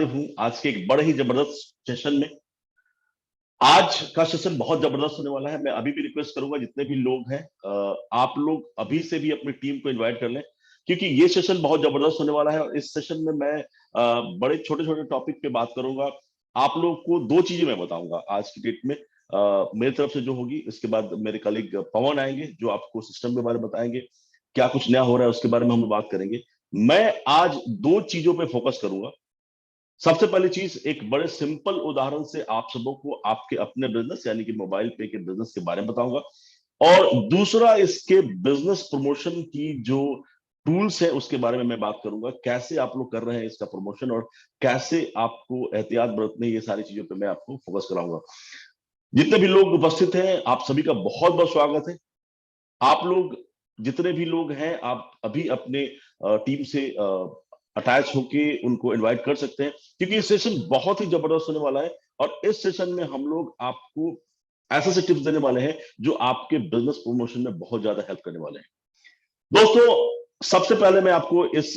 हूं आज के एक बड़े ही जबरदस्त सेशन में। आज का सेशन बहुत जबरदस्त होने वाला है। मैं अभी भी रिक्वेस्ट करूंगा जितने भी लोग हैं, आप लोग अभी से भी अपनी टीम को इनवाइट कर लें, क्योंकि ये सेशन बहुत जबरदस्त होने वाला है। और इस सेशन में मैं बड़े छोटे छोटे टॉपिक पे बात करूंगा। आप लोग को दो चीजें मैं बताऊंगा आज की डेट में, मेरी तरफ से जो होगी। इसके बाद मेरे कलीग पवन आएंगे जो आपको सिस्टम के बारे में बताएंगे, क्या कुछ नया हो रहा है उसके बारे में हम बात करेंगे। मैं आज दो चीजों पे फोकस करूंगा। सबसे पहली चीज, एक बड़े सिंपल उदाहरण से आप सबों को आपके अपने बिजनेस यानी कि मोबाइल पे के बिजनेस के बारे में बताऊंगा। और दूसरा, इसके बिजनेस प्रमोशन की जो टूल्स है उसके बारे में मैं बात करूंगा, कैसे आप लोग कर रहे हैं इसका प्रमोशन और कैसे आपको एहतियात बरतने, ये सारी चीजों पे मैं आपको फोकस कराऊंगा। जितने भी लोग उपस्थित हैं आप सभी का बहुत बहुत स्वागत है। आप लोग जितने भी लोग हैं आप अभी अपने टीम से अटैच होके उनको इनवाइट कर सकते हैं, क्योंकि ये सेशन बहुत ही जबरदस्त होने वाला है। और इस सेशन में हम लोग आपको ऐसे से टिप्स देने वाले हैं जो आपके बिजनेस प्रमोशन में बहुत ज्यादा हेल्प करने वाले हैं। दोस्तों, सबसे पहले मैं आपको इस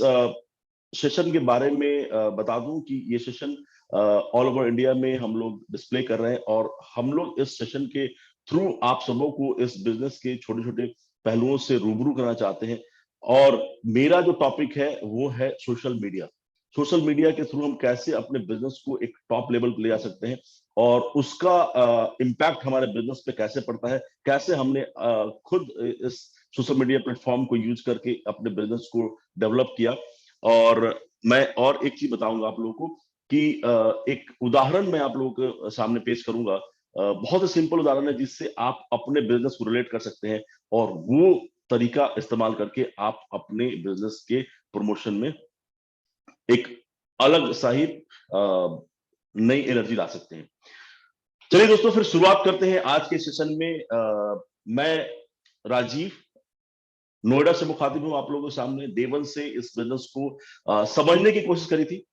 सेशन के बारे में बता दूं कि ये सेशन ऑल ओवर इंडिया में हम लोग डिस्प्ले कर रहे हैं, और हम लोग इस सेशन के थ्रू आप सबों को इस बिजनेस के छोटे छोटे पहलुओं से रूबरू करना चाहते हैं। और मेरा जो टॉपिक है वो है सोशल मीडिया। सोशल मीडिया के थ्रू हम कैसे अपने बिजनेस को एक टॉप लेवल पे ले जा सकते हैं, और उसका इम्पैक्ट हमारे बिजनेस पे कैसे पड़ता है, कैसे हमने खुद इस सोशल मीडिया प्लेटफॉर्म को यूज करके अपने बिजनेस को डेवलप किया। और मैं और एक चीज बताऊंगा आप लोगों को कि एक उदाहरण मैं आप लोगों के सामने पेश करूंगा। बहुत ही सिंपल उदाहरण है जिससे आप अपने बिजनेस को रिलेट कर सकते हैं, और वो तरीका इस्तेमाल करके आप अपने बिजनेस के प्रमोशन में एक अलग सा ही नई एनर्जी ला सकते हैं। चलिए दोस्तों, फिर शुरुआत करते हैं आज के सेशन में। मैं राजीव नोएडा से मुखातिब हूं आप लोगों के सामने। देवन से इस बिजनेस को समझने की कोशिश करी थी।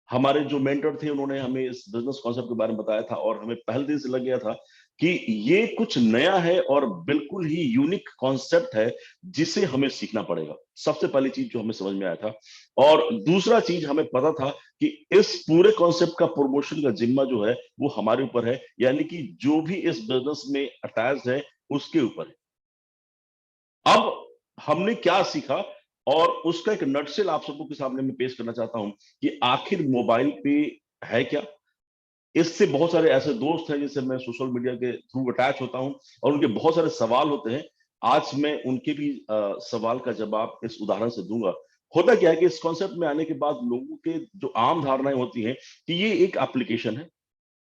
हमारे जो मेंटर थे उन्होंने हमें इस बिजनेस कॉन्सेप्ट के बारे में बताया था, और हमें पहले दिन से लग गया था कि ये कुछ नया है और बिल्कुल ही यूनिक कॉन्सेप्ट है जिसे हमें सीखना पड़ेगा। सबसे पहली चीज जो हमें समझ में आया था। और दूसरा चीज हमें पता था कि इस पूरे कॉन्सेप्ट का प्रमोशन का जिम्मा जो है वो हमारे ऊपर है, यानी कि जो भी इस बिजनेस में अटैच है उसके ऊपर है। अब हमने क्या सीखा, और उसका एक नटशेल आप सबको के सामने मैं पेश करना चाहता हूं कि आखिर मोबाइल पे है क्या। इससे बहुत सारे ऐसे दोस्त हैं जिनसे मैं सोशल मीडिया के थ्रू अटैच होता हूं, और उनके बहुत सारे सवाल होते हैं। आज मैं उनके भी सवाल का जवाब इस उदाहरण से दूंगा। होता क्या है कि इस कॉन्सेप्ट में आने के बाद लोगों के जो आम धारणाएं होती हैं कि ये एक एप्लीकेशन है।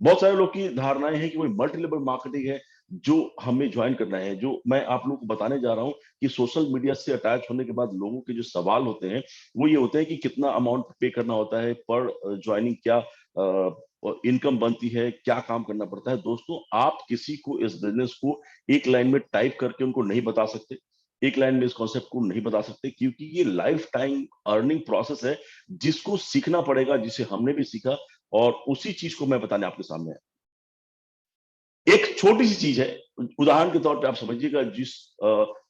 बहुत सारे लोग की धारणाएं हैं कि कोई मल्टी लेवल मार्केटिंग है जो हमें ज्वाइन करना है। जो मैं आप लोगों को बताने जा रहा हूं कि सोशल मीडिया से अटैच होने के बाद लोगों के जो सवाल होते हैं वो ये होते हैं कि कितना अमाउंट पे करना होता है पर ज्वाइनिंग, क्या इनकम बनती है, क्या काम करना पड़ता है। दोस्तों, आप किसी को इस बिजनेस को एक लाइन में टाइप करके उनको नहीं बता सकते, एक लाइन में इस कॉन्सेप्ट को नहीं बता सकते, क्योंकि ये लाइफ टाइम अर्निंग प्रोसेस है जिसको सीखना पड़ेगा, जिसे हमने भी सीखा। और उसी चीज को मैं बताने आपके सामने है। एक छोटी सी चीज है, उदाहरण के तौर पे आप समझिएगा। जिस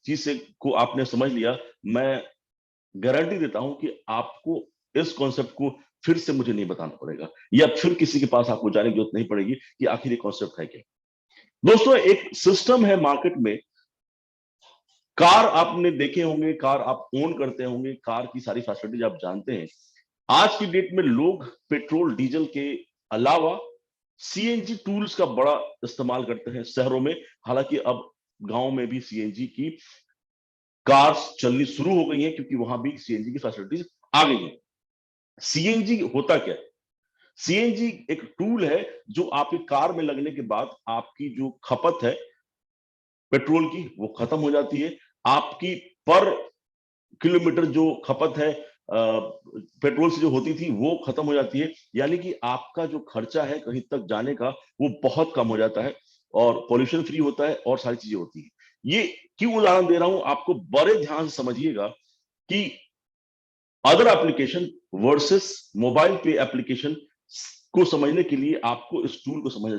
चीज से को आपने समझ लिया, मैं गारंटी देता हूं कि आपको इस कॉन्सेप्ट को फिर से मुझे नहीं बताना पड़ेगा, या फिर किसी के पास आपको जाने की जरूरत नहीं पड़ेगी कि आखिर ये कॉन्सेप्ट है क्या। दोस्तों, एक सिस्टम है मार्केट में। कार आपने देखे होंगे, कार आप ओन करते होंगे, कार की सारी फैसिलिटीज आप जानते हैं। आज की डेट में लोग पेट्रोल डीजल के अलावा सीएनजी टूल्स का बड़ा इस्तेमाल करते हैं शहरों में। हालांकि अब गांव में भी सीएनजी की कार्स चलनी शुरू हो गई हैं, क्योंकि वहां भी सीएनजी की फैसिलिटीज आ गई हैं। सीएनजी होता क्या है? सीएनजी एक टूल है जो आपकी कार में लगने के बाद आपकी जो खपत है पेट्रोल की वो खत्म हो जाती है। आपकी पर किलोमीटर जो खपत है पेट्रोल से जो होती थी वो खत्म हो जाती है, यानी कि आपका जो खर्चा है कहीं तक जाने का वो बहुत कम हो जाता है, और पॉल्यूशन फ्री होता है, और सारी चीजें होती है। ये क्यों उदाहरण दे रहा हूं, आपको बड़े ध्यान से समझिएगा कि अदर एप्लीकेशन वर्सेस मोबाइल पे एप्लीकेशन को समझने के लिए आपको इस टूल को समझना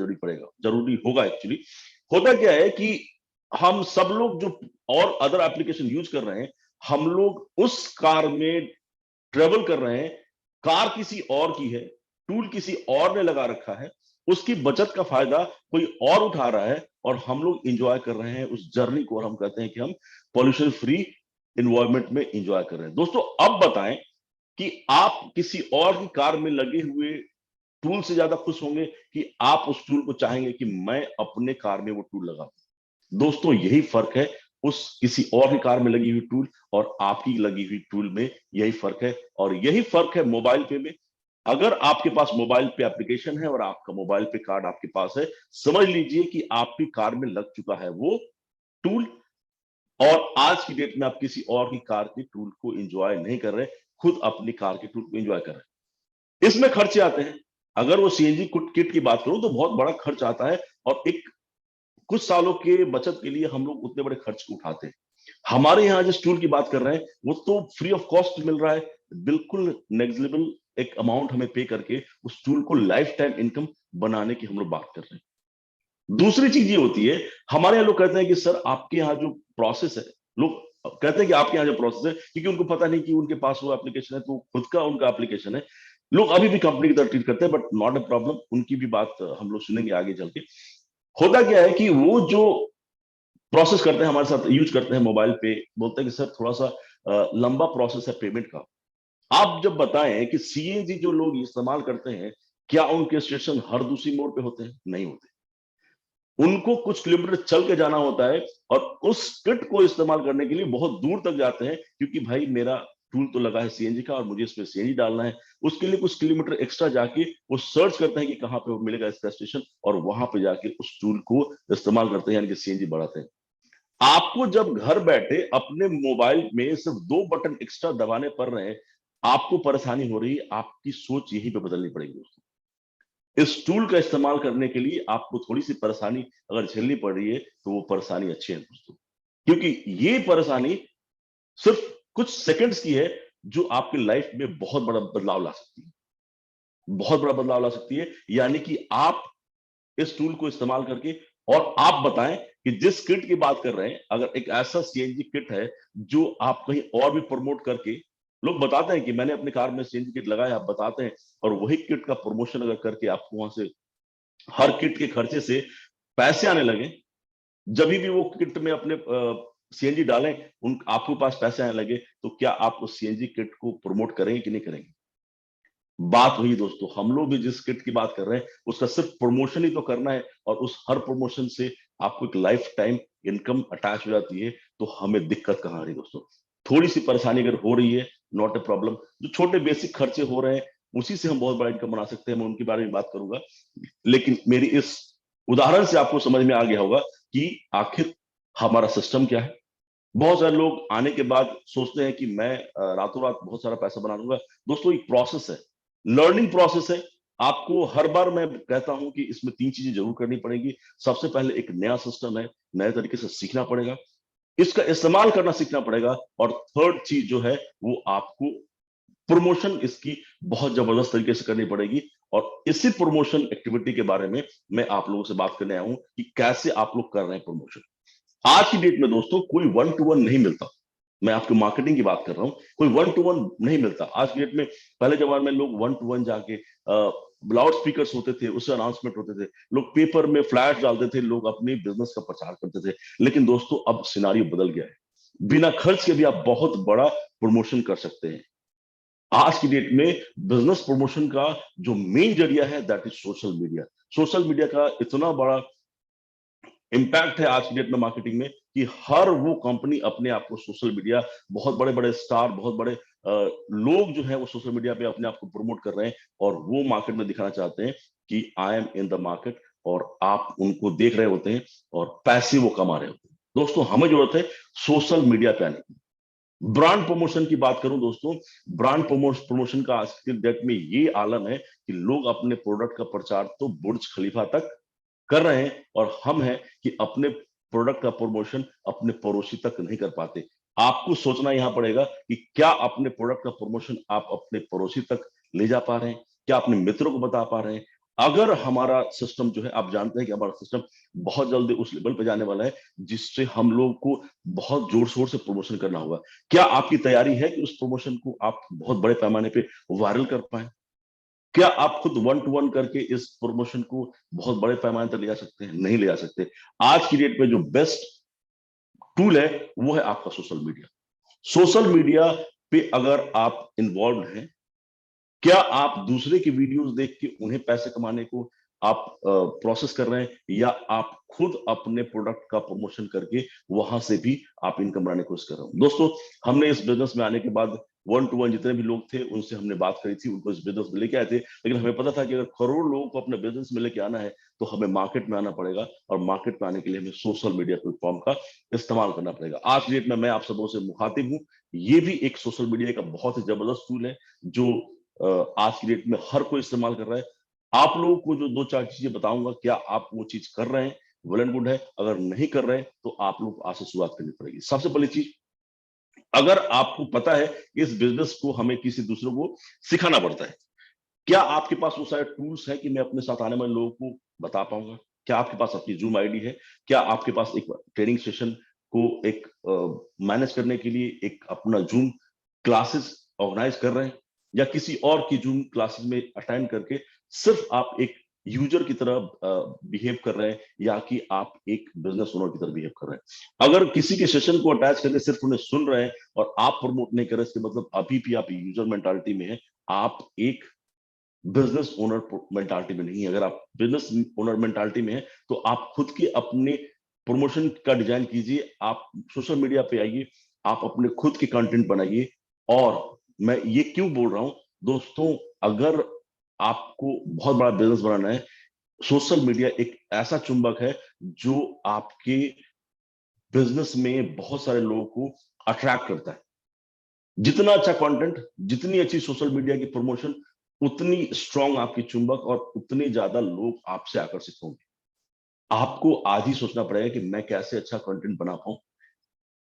जरूरी होगा एक्चुअली। होता क्या है कि हम सब लोग जो और अदर एप्लीकेशन यूज कर रहे हैं, हम लोग उस कार में ट्रेवल कर रहे हैं, कार किसी और की है, टूल किसी और ने लगा रखा है, उसकी बचत का फायदा कोई और उठा रहा है और हम लोग इंजॉय कर रहे हैं उस जर्नी को, और हम कहते हैं कि हम पॉल्यूशन फ्री इन्वायरमेंट में इंजॉय कर रहे हैं। दोस्तों अब बताएं कि आप किसी और की कार में लगे हुए टूल से ज्यादा खुश होंगे कि आप उस टूल को चाहेंगे कि मैं अपने कार में वो टूल लगाऊं? दोस्तों यही फर्क है, उस किसी और की कार में लगी हुई टूल और आपकी लगी हुई टूल में, यही फर्क है। और यही फर्क है मोबाइल पे में। अगर आपके पास मोबाइल पे एप्लीकेशन है और आपका मोबाइल पे कार्ड आपके पास है, समझ लीजिए कि आपकी कार में लग चुका है वो टूल, और आज की डेट में आप किसी और की कार की टूल को एंजॉय नहीं कर रहे, खुद अपनी कार की टूल को एंजॉय कर रहे हैं। इसमें खर्चे आते हैं। अगर वो सीएनजी किट की बात करूं तो बहुत बड़ा खर्च आता है, और एक कुछ सालों के बचत के लिए हम लोग उतने बड़े खर्च को उठाते हैं। हमारे यहाँ जिस टूल की बात कर रहे हैं वो तो फ्री ऑफ कॉस्ट मिल रहा है, बिल्कुल नेग्लिजिबल एक अमाउंट हमें पे करके उस टूल को लाइफ टाइम इनकम बनाने की हम लोग बात कर रहे हैं। दूसरी चीज ये होती है, हमारे यहाँ लोग कहते हैं कि सर आपके यहाँ जो प्रोसेस है, लोग कहते हैं कि आपके यहाँ जो प्रोसेस है, क्योंकि उनको पता नहीं कि उनके पास वो एप्लीकेशन है, तो खुद का उनका एप्लीकेशन है, लोग अभी भी कंपनी की तरह ट्रीट करते हैं, बट नॉट अ प्रॉब्लम, उनकी भी बात हम लोग सुनेंगे आगे चल के। होता क्या है कि वो जो प्रोसेस करते हैं हमारे साथ, यूज करते हैं मोबाइल पे, बोलते हैं कि सर थोड़ा सा लंबा प्रोसेस है पेमेंट का। आप जब बताएं कि सीएनजी जो लोग इस्तेमाल करते हैं, क्या उनके स्टेशन हर दूसरी मोड़ पे होते हैं? नहीं होते। उनको कुछ किलोमीटर चल के जाना होता है, और उस किट को इस्तेमाल करने के लिए बहुत दूर तक जाते हैं, क्योंकि भाई मेरा टूल तो लगा है सीएनजी का और मुझे इसमें सीएनजी डालना है। उसके लिए कुछ किलोमीटर एक्स्ट्रा जाके वो सर्च करते हैं कि कहाँ पे वो मिलेगा इसका स्टेशन, और वहां पे जाके उस टूल को इस्तेमाल करते हैं, यानी कि सीएनजी बढ़ाते हैं। आपको जब घर बैठे अपने मोबाइल में सिर्फ 2 बटन एक्स्ट्रा दबाने पड़ रहे हैं, आपको परेशानी हो रही है, आपकी सोच यहीं पे बदलनी पड़ेगी दोस्तों। इस टूल का इस्तेमाल करने के लिए आपको थोड़ी सी परेशानी अगर झेलनी पड़ रही है, तो वो परेशानी अच्छी है दोस्तों, क्योंकि ये परेशानी सिर्फ कुछ सेकंड्स की है, जो आपकी लाइफ में बहुत बड़ा बदलाव ला सकती है, बहुत बड़ा बदलाव ला सकती है। यानी कि आप इस टूल को इस्तेमाल करके, और आप बताएं कि जिस किट की बात कर रहे हैं, अगर एक ऐसा सीएनजी किट है जो आप कहीं और भी प्रमोट करके, लोग बताते हैं कि मैंने अपनी कार में सीएनजी किट लगाया, आप बताते हैं, और वही किट का प्रमोशन अगर करके आपको वहां से हर किट के खर्चे से पैसे आने लगे, जब भी वो किट में अपने सीएनजी डालें, उन आपके पास पैसे आने लगे, तो क्या आप उस सीएनजी किट को प्रमोट करेंगे कि नहीं करेंगे? बात हुई दोस्तों, हम लोग भी जिस किट की बात कर रहे हैं उसका सिर्फ प्रमोशन ही तो करना है, और उस हर प्रमोशन से आपको एक लाइफ टाइम इनकम अटैच हो जाती है, तो हमें दिक्कत कहां आ रही है दोस्तों? थोड़ी सी परेशानी अगर हो रही है, नॉट ए प्रॉब्लम। जो छोटे बेसिक खर्चे हो रहे हैं उसी से हम बहुत बड़ा इनकम बना सकते हैं, मैं उनके बारे में बात करूंगा। लेकिन मेरी इस उदाहरण से आपको समझ में आ गया होगा कि आखिर हमारा सिस्टम क्या है। बहुत सारे लोग आने के बाद सोचते हैं कि मैं रातों रात बहुत सारा पैसा बना लूंगा। दोस्तों एक प्रोसेस है, लर्निंग प्रोसेस है। आपको हर बार मैं कहता हूं कि इसमें 3 चीजें जरूर करनी पड़ेगी। सबसे पहले एक नया सिस्टम है, नए तरीके से सीखना पड़ेगा, इसका इस्तेमाल करना सीखना पड़ेगा, और थर्ड चीज जो है वो आपको प्रमोशन इसकी बहुत जबरदस्त तरीके से करनी पड़ेगी। और इसी प्रमोशन एक्टिविटी के बारे में मैं आप लोगों से बात करने आया हूं कि कैसे आप लोग कर रहे हैं प्रमोशन। आज की डेट में दोस्तों कोई 1 to 1 नहीं मिलता। मैं आपको मार्केटिंग की बात कर रहा हूं, कोई 1 to 1 नहीं मिलता आज की डेट में। पहले जमाने में लोग 1 to 1 जाके लाउड स्पीकर्स होते थे, उससे अनाउंसमेंट होते थे, लोग पेपर में फ्लैश डालते थे, लोग अपनी बिजनेस का प्रचार करते थे। लेकिन दोस्तों अब सिनारियो बदल गया है, बिना खर्च के भी आप बहुत बड़ा प्रमोशन कर सकते हैं। आज की डेट में बिजनेस प्रमोशन का जो मेन जरिया है that is social media. Social media का इतना बड़ा इम्पैक्ट है आज की डेट में मार्केटिंग में, कि हर वो कंपनी अपने आप को सोशल मीडिया, बहुत बड़े बड़े स्टार, बहुत बड़े लोग जो है वो सोशल मीडिया पे अपने आप को प्रमोट कर रहे हैं, और वो मार्केट में दिखाना चाहते हैं कि I am in the market, और आप उनको देख रहे होते हैं और पैसे वो कमा रहे होते हैं। दोस्तों हमें जरूरत है सोशल मीडिया पे आने की। ब्रांड प्रमोशन की बात करूं दोस्तों, ब्रांड प्रमोशन का आज के डेट में ये आलम है कि लोग अपने प्रोडक्ट का प्रचार तो बुर्ज खलीफा तक कर रहे हैं, और हम हैं कि अपने प्रोडक्ट का प्रमोशन अपने पड़ोसी तक नहीं कर पाते। आपको सोचना यहां पड़ेगा कि क्या अपने प्रोडक्ट का प्रमोशन आप अपने पड़ोसी तक ले जा पा रहे हैं, क्या अपने मित्रों को बता पा रहे हैं? अगर हमारा सिस्टम जो है, आप जानते हैं कि हमारा सिस्टम बहुत जल्दी उस लेवल पे जाने वाला है जिससे हम लोग को बहुत जोर शोर से प्रमोशन करना होगा। क्या आपकी तैयारी है कि उस प्रमोशन को आप बहुत बड़े पैमाने पे वायरल कर पाए? क्या आप खुद 1-to-1 करके इस प्रमोशन को बहुत बड़े पैमाने तक ले जा सकते हैं? नहीं ले जा सकते। आज की डेट में जो बेस्ट टूल है वो है आपका सोशल मीडिया। सोशल मीडिया पे अगर आप इन्वॉल्व हैं, क्या आप दूसरे की वीडियोस देख के उन्हें पैसे कमाने को आप प्रोसेस कर रहे हैं, या आप खुद अपने प्रोडक्ट का प्रमोशन करके वहां से भी आप इनकम बनाने की कोशिश कर रहे हो? दोस्तों, हमने इस बिजनेस में आने के बाद 1-to-1 जितने भी लोग थे उनसे हमने बात करी थी, उनको इस बिजनेस में लेके आए थे, लेकिन हमें पता था कि अगर करोड़ लोगों को अपने बिजनेस में लेके आना है तो हमें मार्केट में आना पड़ेगा, और मार्केट में आने के लिए हमें सोशल मीडिया प्लेटफॉर्म का इस्तेमाल करना पड़ेगा। आज की डेट में मैं आप सबों से मुखातिब हूँ। ये भी एक सोशल मीडिया का बहुत ही जबरदस्त टूल है जो आज की डेट में हर कोई इस्तेमाल कर रहा है। आप लोगों को जो 2-4 चीजें बताऊंगा, क्या आप वो चीज कर रहे हैं? वेल एंड गुड है। अगर नहीं कर रहे हैं तो आप लोग को आज से शुरुआत करनी पड़ेगी। सबसे पहली चीज, अगर आपको पता है इस बिजनेस को हमें किसी दूसरे को सिखाना पड़ता है, क्या आपके पास वो सारे टूल्स हैं कि मैं अपने साथ आने वाले लोगों को बता पाऊंगा? क्या आपके पास अपनी जूम आईडी है? क्या आपके पास एक ट्रेनिंग सेशन को एक मैनेज करने के लिए एक अपना जूम क्लासेस ऑर्गेनाइज कर रहे हैं, या किसी और की जूम क्लासेस में अटेंड करके सिर्फ आप एक यूजर की तरह बिहेव कर रहे हैं, या कि आप एक बिजनेस ओनर की तरह बिहेव कर रहे हैं? अगर किसी के सेशन को अटैच करके सिर्फ उन्हें सुन रहे हैं और आप प्रमोट नहीं कर रहे, इसके मतलब अभी भी आप यूजर मेंटालिटी में है, आप एक बिजनेस ओनर मेंटालिटी में नहीं है। अगर आप बिजनेस ओनर मेंटालिटी में है तो आप खुद के अपने प्रमोशन का डिजाइन कीजिए, आप सोशल मीडिया पे आइए, आप अपने खुद के कंटेंट बनाइए। और मैं ये क्यों बोल रहा हूं दोस्तों, अगर आपको बहुत बड़ा बिजनेस बनाना है, सोशल मीडिया एक ऐसा चुंबक है जो आपके बिजनेस में बहुत सारे लोगों को अट्रैक्ट करता है। जितना अच्छा कंटेंट, जितनी अच्छी सोशल मीडिया की प्रमोशन, उतनी स्ट्रांग आपकी चुंबक और उतने ज्यादा लोग आपसे आकर्षित होंगे। आपको आज ही सोचना पड़ेगा कि मैं कैसे अच्छा कंटेंट बना पाऊं।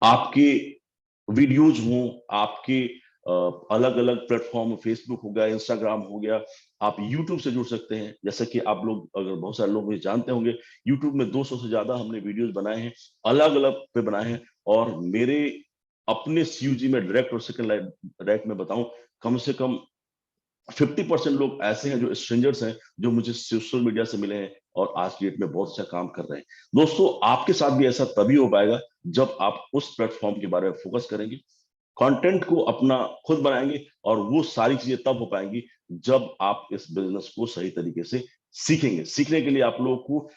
आपके वीडियोज हों, आपके अलग अलग प्लेटफॉर्म, फेसबुक हो गया, इंस्टाग्राम हो गया, आप यूट्यूब से जुड़ सकते हैं। जैसे कि आप लोग, अगर बहुत सारे लोग मुझे जानते होंगे, यूट्यूब में 200 से ज्यादा हमने वीडियोज बनाए हैं, अलग अलग पे बनाए हैं। और मेरे अपने सीयूजी में डायरेक्ट और सेकंड डायरेक्ट में बताऊं, कम से कम 50% लोग ऐसे हैं जो स्ट्रेंजर्स हैं, जो मुझे सोशल मीडिया से मिले हैं और आज की डेट में बहुत अच्छा काम कर रहे हैं। दोस्तों, आपके साथ भी ऐसा तभी हो पाएगा जब आप उस प्लेटफॉर्म के बारे में फोकस करेंगे, कंटेंट को अपना खुद बनाएंगे, और वो सारी चीजें तब हो पाएंगी जब आप इस बिजनेस को सही तरीके से सीखेंगे। सीखने के लिए आप लोगों को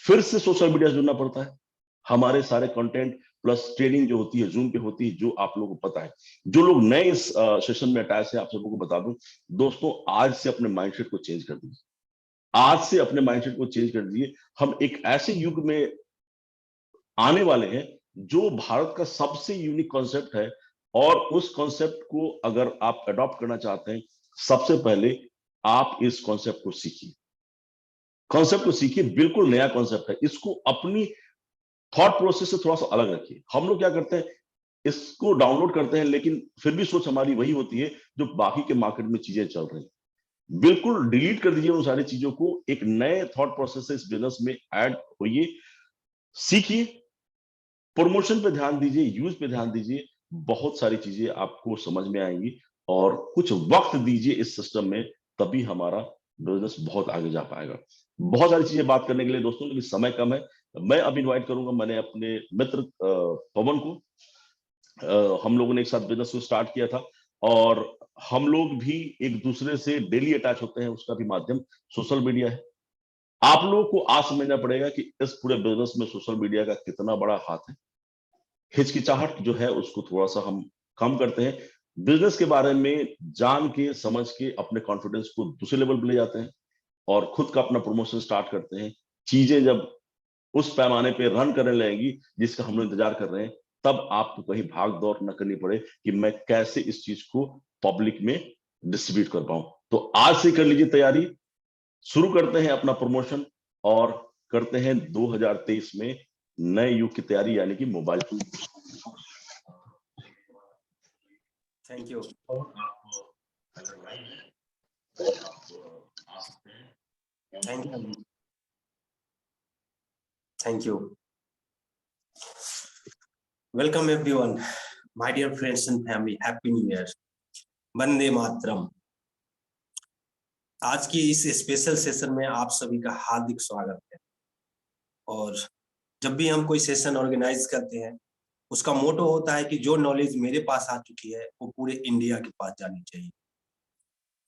फिर से सोशल मीडिया से जुड़ना पड़ता है। हमारे सारे कंटेंट प्लस ट्रेनिंग जो होती है जूम पे होती है, जो आप लोगों को पता है। जो लोग नए इस सेशन में अटैच है, आप सबको बता दूं दोस्तों, आज से अपने माइंडसेट को चेंज कर दीजिए। आज से अपने माइंडसेट को चेंज कर दीजिए। हम एक ऐसे युग में आने वाले हैं जो भारत का सबसे यूनिक कॉन्सेप्ट है, और उस कॉन्सेप्ट को अगर आप अडॉप्ट करना चाहते हैं, सबसे पहले आप इस कॉन्सेप्ट को सीखिए। कॉन्सेप्ट को सीखिए, बिल्कुल नया कॉन्सेप्ट है, इसको अपनी थॉट प्रोसेस से थोड़ा सा अलग रखिए। हम लोग क्या करते हैं, इसको डाउनलोड करते हैं, लेकिन फिर भी सोच हमारी वही होती है जो बाकी के मार्केट में चीजें चल रही हैं। बिल्कुल डिलीट कर दीजिए उन सारी चीजों को, एक नए थॉट प्रोसेस से इस बिजनेस में ऐड होइए, सीखिए, प्रमोशन पे ध्यान दीजिए, यूज पे ध्यान दीजिए। बहुत सारी चीजें आपको समझ में आएंगी, और कुछ वक्त दीजिए इस सिस्टम में, तभी हमारा बिजनेस बहुत आगे जा पाएगा। बहुत सारी चीजें बात करने के लिए दोस्तों, लेकिन समय कम है। मैं अब इनवाइट करूंगा, मैंने अपने मित्र पवन को, हम लोगों ने एक साथ बिजनेस को स्टार्ट किया था, और हम लोग भी एक दूसरे से डेली अटैच होते हैं, उसका भी माध्यम सोशल मीडिया है। आप लोगों को आज समझना पड़ेगा कि इस पूरे बिजनेस में सोशल मीडिया का कितना बड़ा हाथ है। हिचकिचाहट जो है उसको थोड़ा सा हम कम करते हैं, बिजनेस के बारे में जान के समझ के अपने कॉन्फिडेंस को दूसरे लेवल पे ले जाते हैं, और खुद का अपना प्रमोशन स्टार्ट करते हैं। चीजें जब उस पैमाने पे रन करने लगेंगी जिसका हम लोग इंतजार कर रहे हैं, तब आपको कहीं भाग दौड़ न करनी पड़े कि मैं कैसे इस चीज को पब्लिक में डिस्ट्रीब्यूट कर पाऊं। तो आज से कर लीजिए तैयारी, शुरू करते हैं अपना प्रमोशन, और करते हैं 2023 में नए युग की तैयारी, यानी कि mobile phone. Thank you. Thank you. Thank you. Welcome everyone, my dear friends and family. Happy New Year. Vande Mataram. आज की इस स्पेशल सेशन में आप सभी का हार्दिक स्वागत है। और जब भी हम कोई सेशन ऑर्गेनाइज करते हैं, उसका मोटो होता है कि जो नॉलेज मेरे पास आ चुकी है वो पूरे इंडिया के पास जानी चाहिए,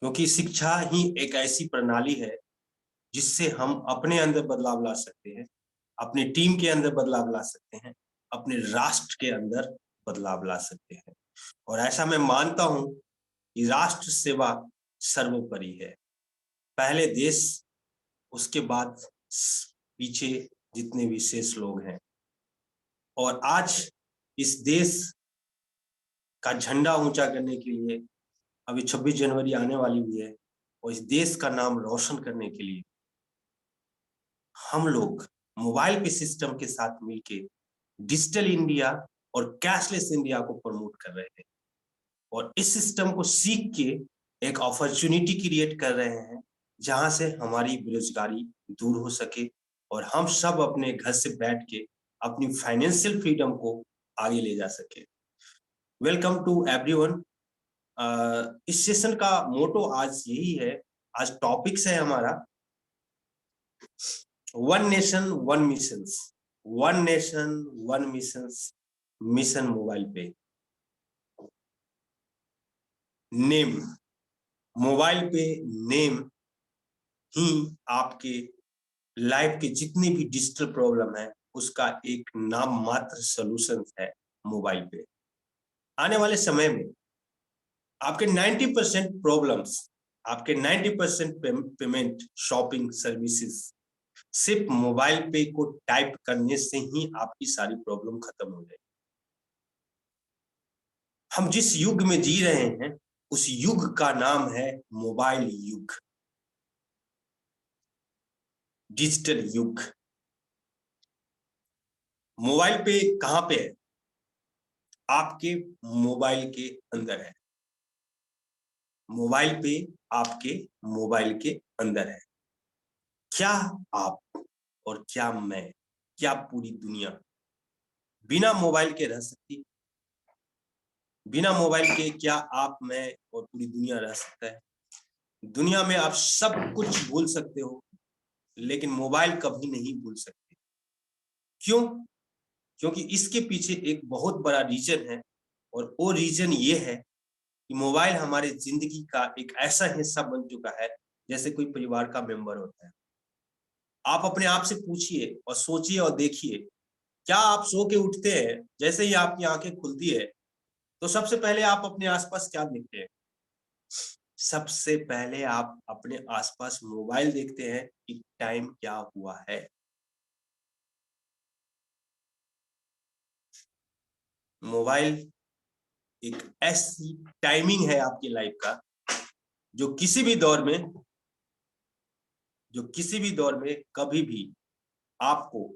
क्योंकि शिक्षा ही एक ऐसी प्रणाली है जिससे हम अपने अंदर बदलाव ला सकते हैं, अपनी टीम के अंदर बदलाव ला सकते हैं, अपने राष्ट्र के अंदर बदलाव ला सकते हैं। और ऐसा मैं मानता हूं कि राष्ट्र सेवा सर्वोपरि है। पहले देश, उसके बाद पीछे जितने भी शेष लोग हैं। और आज इस देश का झंडा ऊंचा करने के लिए अभी 26 जनवरी आने वाली भी है, और इस देश का नाम रोशन करने के लिए हम लोग मोबाइल पे सिस्टम के साथ मिलके डिजिटल इंडिया और कैशलेस इंडिया को प्रमोट कर रहे हैं, और इस सिस्टम को सीख के एक अपॉर्चुनिटी क्रिएट कर रहे हैं जहां से हमारी बेरोजगारी दूर हो सके और हम सब अपने घर से बैठ के अपनी फाइनेंशियल फ्रीडम को आगे ले जा सके। Welcome to everyone. इस सेशन का मोटो आज यही है, आज टॉपिक्स है हमारा one nation one mission, one nation one mission, mission mobile pay. Name, mobile pay name ही आपके लाइफ के जितने भी डिजिटल प्रॉब्लम है उसका एक नाम मात्र सोल्यूशन है मोबाइल पे। आने वाले समय में आपके 90% प्रॉब्लम्स, आपके 90% पेमेंट, शॉपिंग, सर्विसेज सिर्फ मोबाइल पे को टाइप करने से ही आपकी सारी प्रॉब्लम खत्म हो जाएगी। हम जिस युग में जी रहे हैं उस युग का नाम है मोबाइल युग, डिजिटल युग। मोबाइल पे कहां पे है? आपके मोबाइल के अंदर है। मोबाइल पे आपके मोबाइल के अंदर है। क्या आप और क्या मैं, क्या पूरी दुनिया बिना मोबाइल के रह सकती? बिना मोबाइल के क्या आप, मैं और पूरी दुनिया रह सकता है? दुनिया में आप सब कुछ भूल सकते हो, लेकिन मोबाइल कभी नहीं भूल सकते। क्यों? क्योंकि इसके पीछे एक बहुत बड़ा रीजन है, और वो रीजन ये है कि मोबाइल हमारे जिंदगी का एक ऐसा हिस्सा बन चुका है जैसे कोई परिवार का मेंबर होता है। आप अपने आप से पूछिए और सोचिए और देखिए, क्या आप सो के उठते हैं, जैसे ही आपकी आंखें खुलती है तो सबसे पहले आप अपने आसपास क्या देखते हैं? सबसे पहले आप अपने आसपास मोबाइल देखते हैं कि टाइम क्या हुआ है। मोबाइल एक ऐसी टाइमिंग है आपकी लाइफ का जो किसी भी दौर में, कभी भी आपको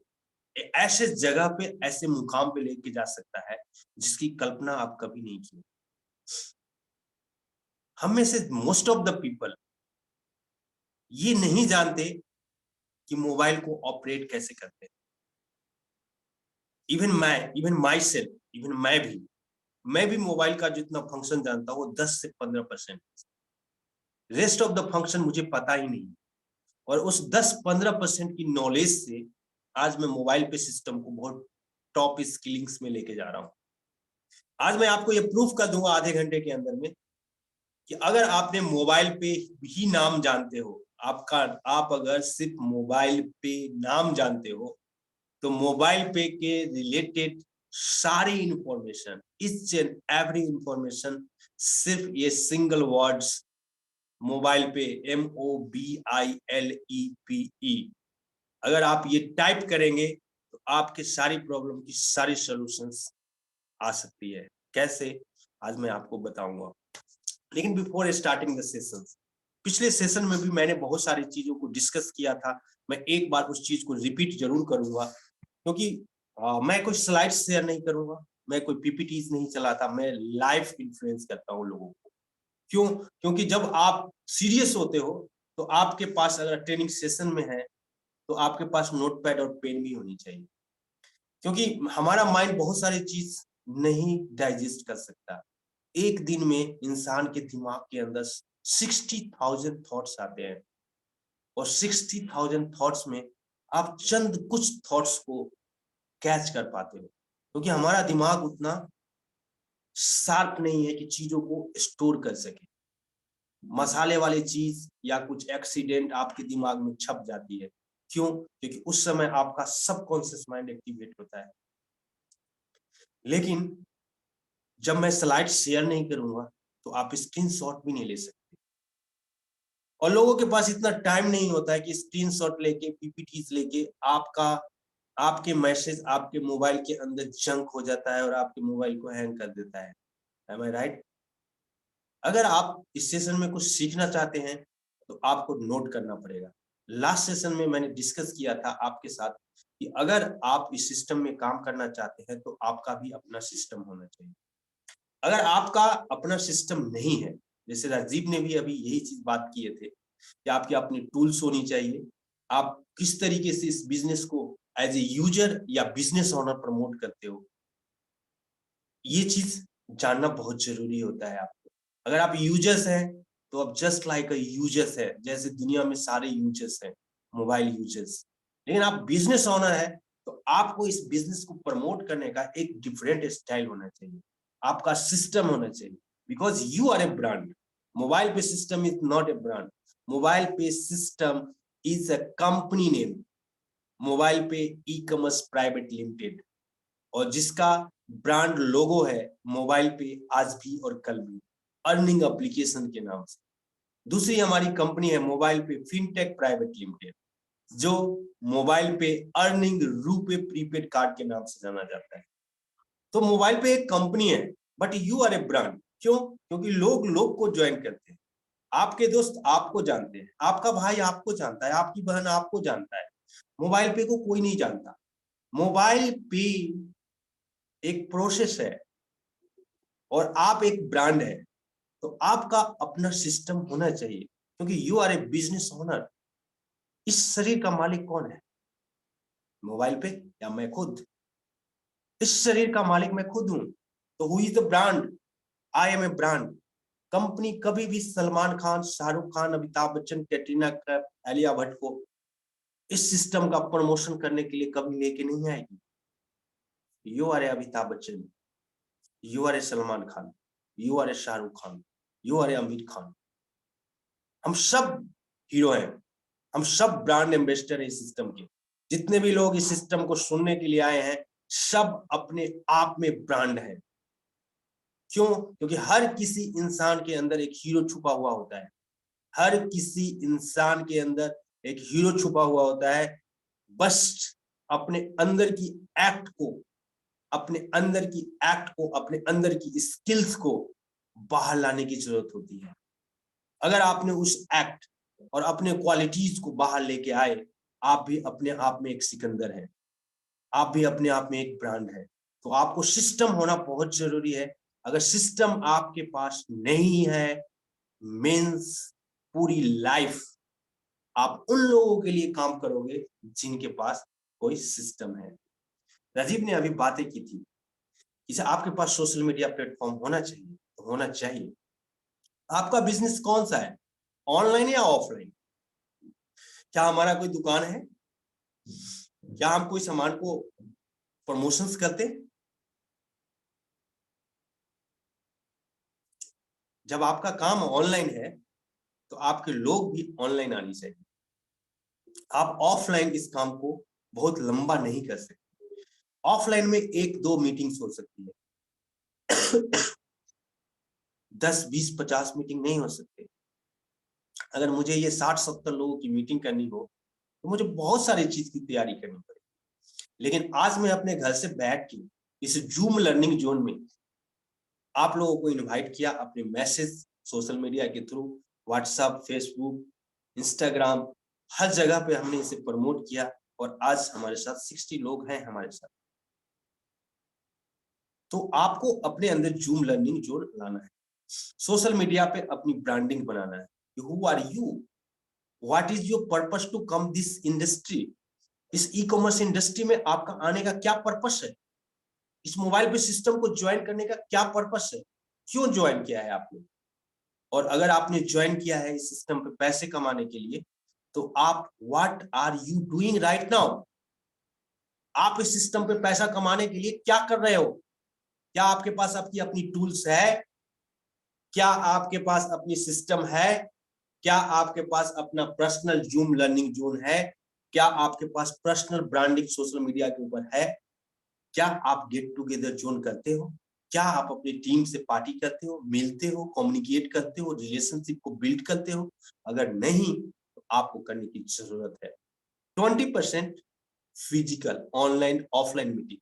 ऐसे जगह पे, ऐसे मुकाम पे लेके जा सकता है जिसकी कल्पना आप कभी नहीं की। हम में से मोस्ट ऑफ द पीपल ये नहीं जानते कि मोबाइल को ऑपरेट कैसे करते हैं। इवन माई सेल्फ, इवन मैं भी मोबाइल का जितना फंक्शन जानता हूँ वो 10 से 15%। रेस्ट ऑफ द फंक्शन मुझे पता ही नहीं। और उस 10-15% की नॉलेज से आज मैं मोबाइल पे सिस्टम को बहुत टॉप स्किलिंग्स में लेके जा रहा हूँ। आज मैं आपको ये प्रूफ कर दूंगा आधे घंटे के अंदर में कि अगर आपने मोबाइल पे ही नाम जानते हो, आप अगर सिर्फ मोबाइल पे नाम जानते हो, तो मोबाइल पे के रिलेटेड सारी information, each and every information, सिर्फ ये सिंगल वर्ड्स मोबाइल पे, MOBILEPE, अगर आप ये टाइप करेंगे तो आपके सारी प्रॉब्लम की सारी सॉल्यूशंस आ सकती है। कैसे? आज मैं आपको बताऊंगा। लेकिन बिफोर स्टार्टिंग द सेशन, पिछले सेशन में भी मैंने बहुत सारी चीजों को डिस्कस किया था। मैं एक बार उस चीज को रिपीट जरूर करूंगा, क्योंकि मैं कोई स्लाइड्स शेयर नहीं करूंगा, मैं कोई पीपीटीज नहीं चलाता, मैं लाइव इन्फ्लुएंस करता हूँ लोगों को। क्यों? क्योंकि जब आप सीरियस होते हो तो आपके पास, अगर ट्रेनिंग सेशन में है तो आपके पास नोटपैड और पेन भी होनी चाहिए, क्योंकि हमारा माइंड बहुत सारी चीज नहीं डाइजेस्ट कर सकता। एक दिन में इंसान के दिमाग के अंदर 60,000 थॉट्स आते हैं और 60,000 थॉट्स में आप चंद कुछ थॉट्स को कैच कर पाते हो, क्योंकि हमारा दिमाग उतना शार्प नहीं है कि चीजों को स्टोर कर सके। मसाले वाली चीज या कुछ एक्सीडेंट आपके दिमाग में छप जाती है। क्यों? क्योंकि उस समय आपका सबकॉन्शियस माइंड एक्टिवेट होता है। लेकिन जब मैं स्लाइड शेयर नहीं करूंगा तो आप स्क्रीनशॉट भी नहीं ले सकते, और लोगों के पास इतना टाइम नहीं होता है कि स्क्रीनशॉट लेके पीपीटीज लेके आपके मैसेज आपके मोबाइल के अंदर जंक हो जाता है और आपके मोबाइल को हैंग कर देता है। Am I right? अगर आप इस सेशन में कुछ सीखना चाहते हैं तो आपको नोट करना पड़ेगा। लास्ट सेशन में मैंने डिस्कस किया था आपके साथ कि अगर आप इस सिस्टम में काम करना चाहते हैं तो आपका भी अपना सिस्टम होना चाहिए। अगर आपका अपना सिस्टम नहीं है, जैसे राजीव ने भी अभी यही चीज बात किए थे कि आपकी अपनी टूल्स होनी चाहिए, आप किस तरीके से इस बिजनेस को एज ए यूजर या बिजनेस ओनर प्रमोट करते हो, ये चीज जानना बहुत जरूरी होता है आपको। अगर आप यूजर्स हैं तो आप जस्ट लाइक अ यूजर्स है, जैसे दुनिया में सारे यूजर्स हैं, मोबाइल यूजर्स। लेकिन आप बिजनेस ओनर है तो आपको इस बिजनेस को प्रमोट करने का एक डिफरेंट स्टाइल होना चाहिए, आपका सिस्टम होना चाहिए, because you are a brand. Mobile pay system is not a brand, mobile pay system is a company name, mobile pay e commerce private limited, और जिसका ब्रांड लोगो है मोबाइल पे आज भी और कल भी, अर्निंग एप्लीकेशन के नाम से। दूसरी हमारी कंपनी है मोबाइल पे फिनटेक प्राइवेट लिमिटेड, जो मोबाइल पे अर्निंग रूपे प्रीपेड कार्ड के नाम से जाना जाता है। तो मोबाइल पे एक कंपनी है but you are a brand. क्यों? क्योंकि लोग को ज्वाइन करते हैं, आपके दोस्त आपको जानते हैं, आपका भाई आपको जानता है, आपकी बहन आपको जानता है, मोबाइल पे को कोई नहीं जानता। मोबाइल पे एक प्रोसेस है और आप एक ब्रांड है, तो आपका अपना सिस्टम होना चाहिए, क्योंकि you are a business owner. इस शरीर का मालिक कौन है? मोबाइल पे या मैं खुद? इस शरीर का मालिक मैं खुद हूं। तो who is the brand? I am a brand. Company कभी भी सलमान खान, शाहरुख खान, अमिताभ बच्चन, कैटरीना कैफ, आलिया भट्ट को इस सिस्टम का प्रमोशन करने के लिए कभी लेके नहीं आएगी। You are a Amitabh Bachchan, you are a Salman Khan, you are a Shahrukh Khan, you are a Aamir Khan. हम सब हीरो हैं, हम सब ब्रांड एम्बेसडर हैं इस सिस्टम के। जितने भी लोग इस सिस्टम को सुनने के लिए आए हैं, सब अपने आप में ब्रांड है। क्यों? क्योंकि हर किसी इंसान के अंदर एक हीरो छुपा हुआ होता है, हर किसी इंसान के अंदर एक हीरो छुपा हुआ होता है। बस अपने अंदर की एक्ट को, अपने अंदर की एक्ट को, अपने अंदर की स्किल्स को बाहर लाने की जरूरत होती है। अगर आपने उस एक्ट और अपने क्वालिटीज को बाहर लेके आए, आप भी अपने आप में एक सिकंदर हैं, आप भी अपने आप में एक ब्रांड है। तो आपको सिस्टम होना बहुत जरूरी है। अगर सिस्टम आपके पास नहीं है, मीन्स पूरी लाइफ आप उन लोगों के लिए काम करोगे जिनके पास कोई सिस्टम है। राजीव ने अभी बातें की थी, इसे आपके पास सोशल मीडिया प्लेटफॉर्म होना चाहिए, तो होना चाहिए। आपका बिजनेस कौन सा है, ऑनलाइन या ऑफलाइन? क्या हमारा कोई दुकान है? क्या हम कोई सामान को प्रमोशंस करते हैं? जब आपका काम ऑनलाइन है तो आपके लोग भी ऑनलाइन आने चाहिए। आप ऑफलाइन इस काम को बहुत लंबा नहीं कर सकते। ऑफलाइन में 1-2 मीटिंग्स हो सकती है 10, 20, 50 मीटिंग नहीं हो सकते। अगर मुझे ये 60-70 लोगों की मीटिंग करनी हो तो मुझे बहुत सारी चीज की तैयारी करनी पड़ेगी। लेकिन आज मैं अपने घर से बैठ के इस जूम लर्निंग जोन में आप लोगों को इनवाइट किया, अपने मैसेज सोशल मीडिया के थ्रू, व्हाट्सएप, फेसबुक, इंस्टाग्राम, हर जगह पे हमने इसे प्रमोट किया और आज हमारे साथ 60 लोग हैं हमारे साथ। तो आपको अपने अंदर जूम लर्निंग जोन लाना है, सोशल मीडिया पे अपनी ब्रांडिंग बनाना है। Who are you? What is your purpose to come this industry? इस ई कॉमर्स इंडस्ट्री में आपका आने का क्या पर्पस है? इस मोबाइल पे सिस्टम को ज्वाइन करने का क्या पर्पस है? क्यों ज्वाइन किया है आपने? और अगर आपने ज्वाइन किया है इस सिस्टम पे पैसे कमाने के लिए, तो आप what are you doing right now? आप इस सिस्टम पे पैसा कमाने के लिए क्या कर रहे हो? क्या आपके पास आपकी अपनी टूल्स है? क्या आपके पास अपनी सिस्टम है? क्या आपके पास अपना पर्सनल जूम लर्निंग जोन है? क्या आपके पास पर्सनल ब्रांडिंग सोशल मीडिया के ऊपर है? क्या आप गेट टुगेदर जोन करते हो? क्या आप अपनी टीम से पार्टी करते हो, मिलते हो, कम्युनिकेट करते हो, रिलेशनशिप को बिल्ड करते हो? अगर नहीं तो आपको करने की जरूरत है। 20% फिजिकल ऑनलाइन ऑफलाइन मीटिंग,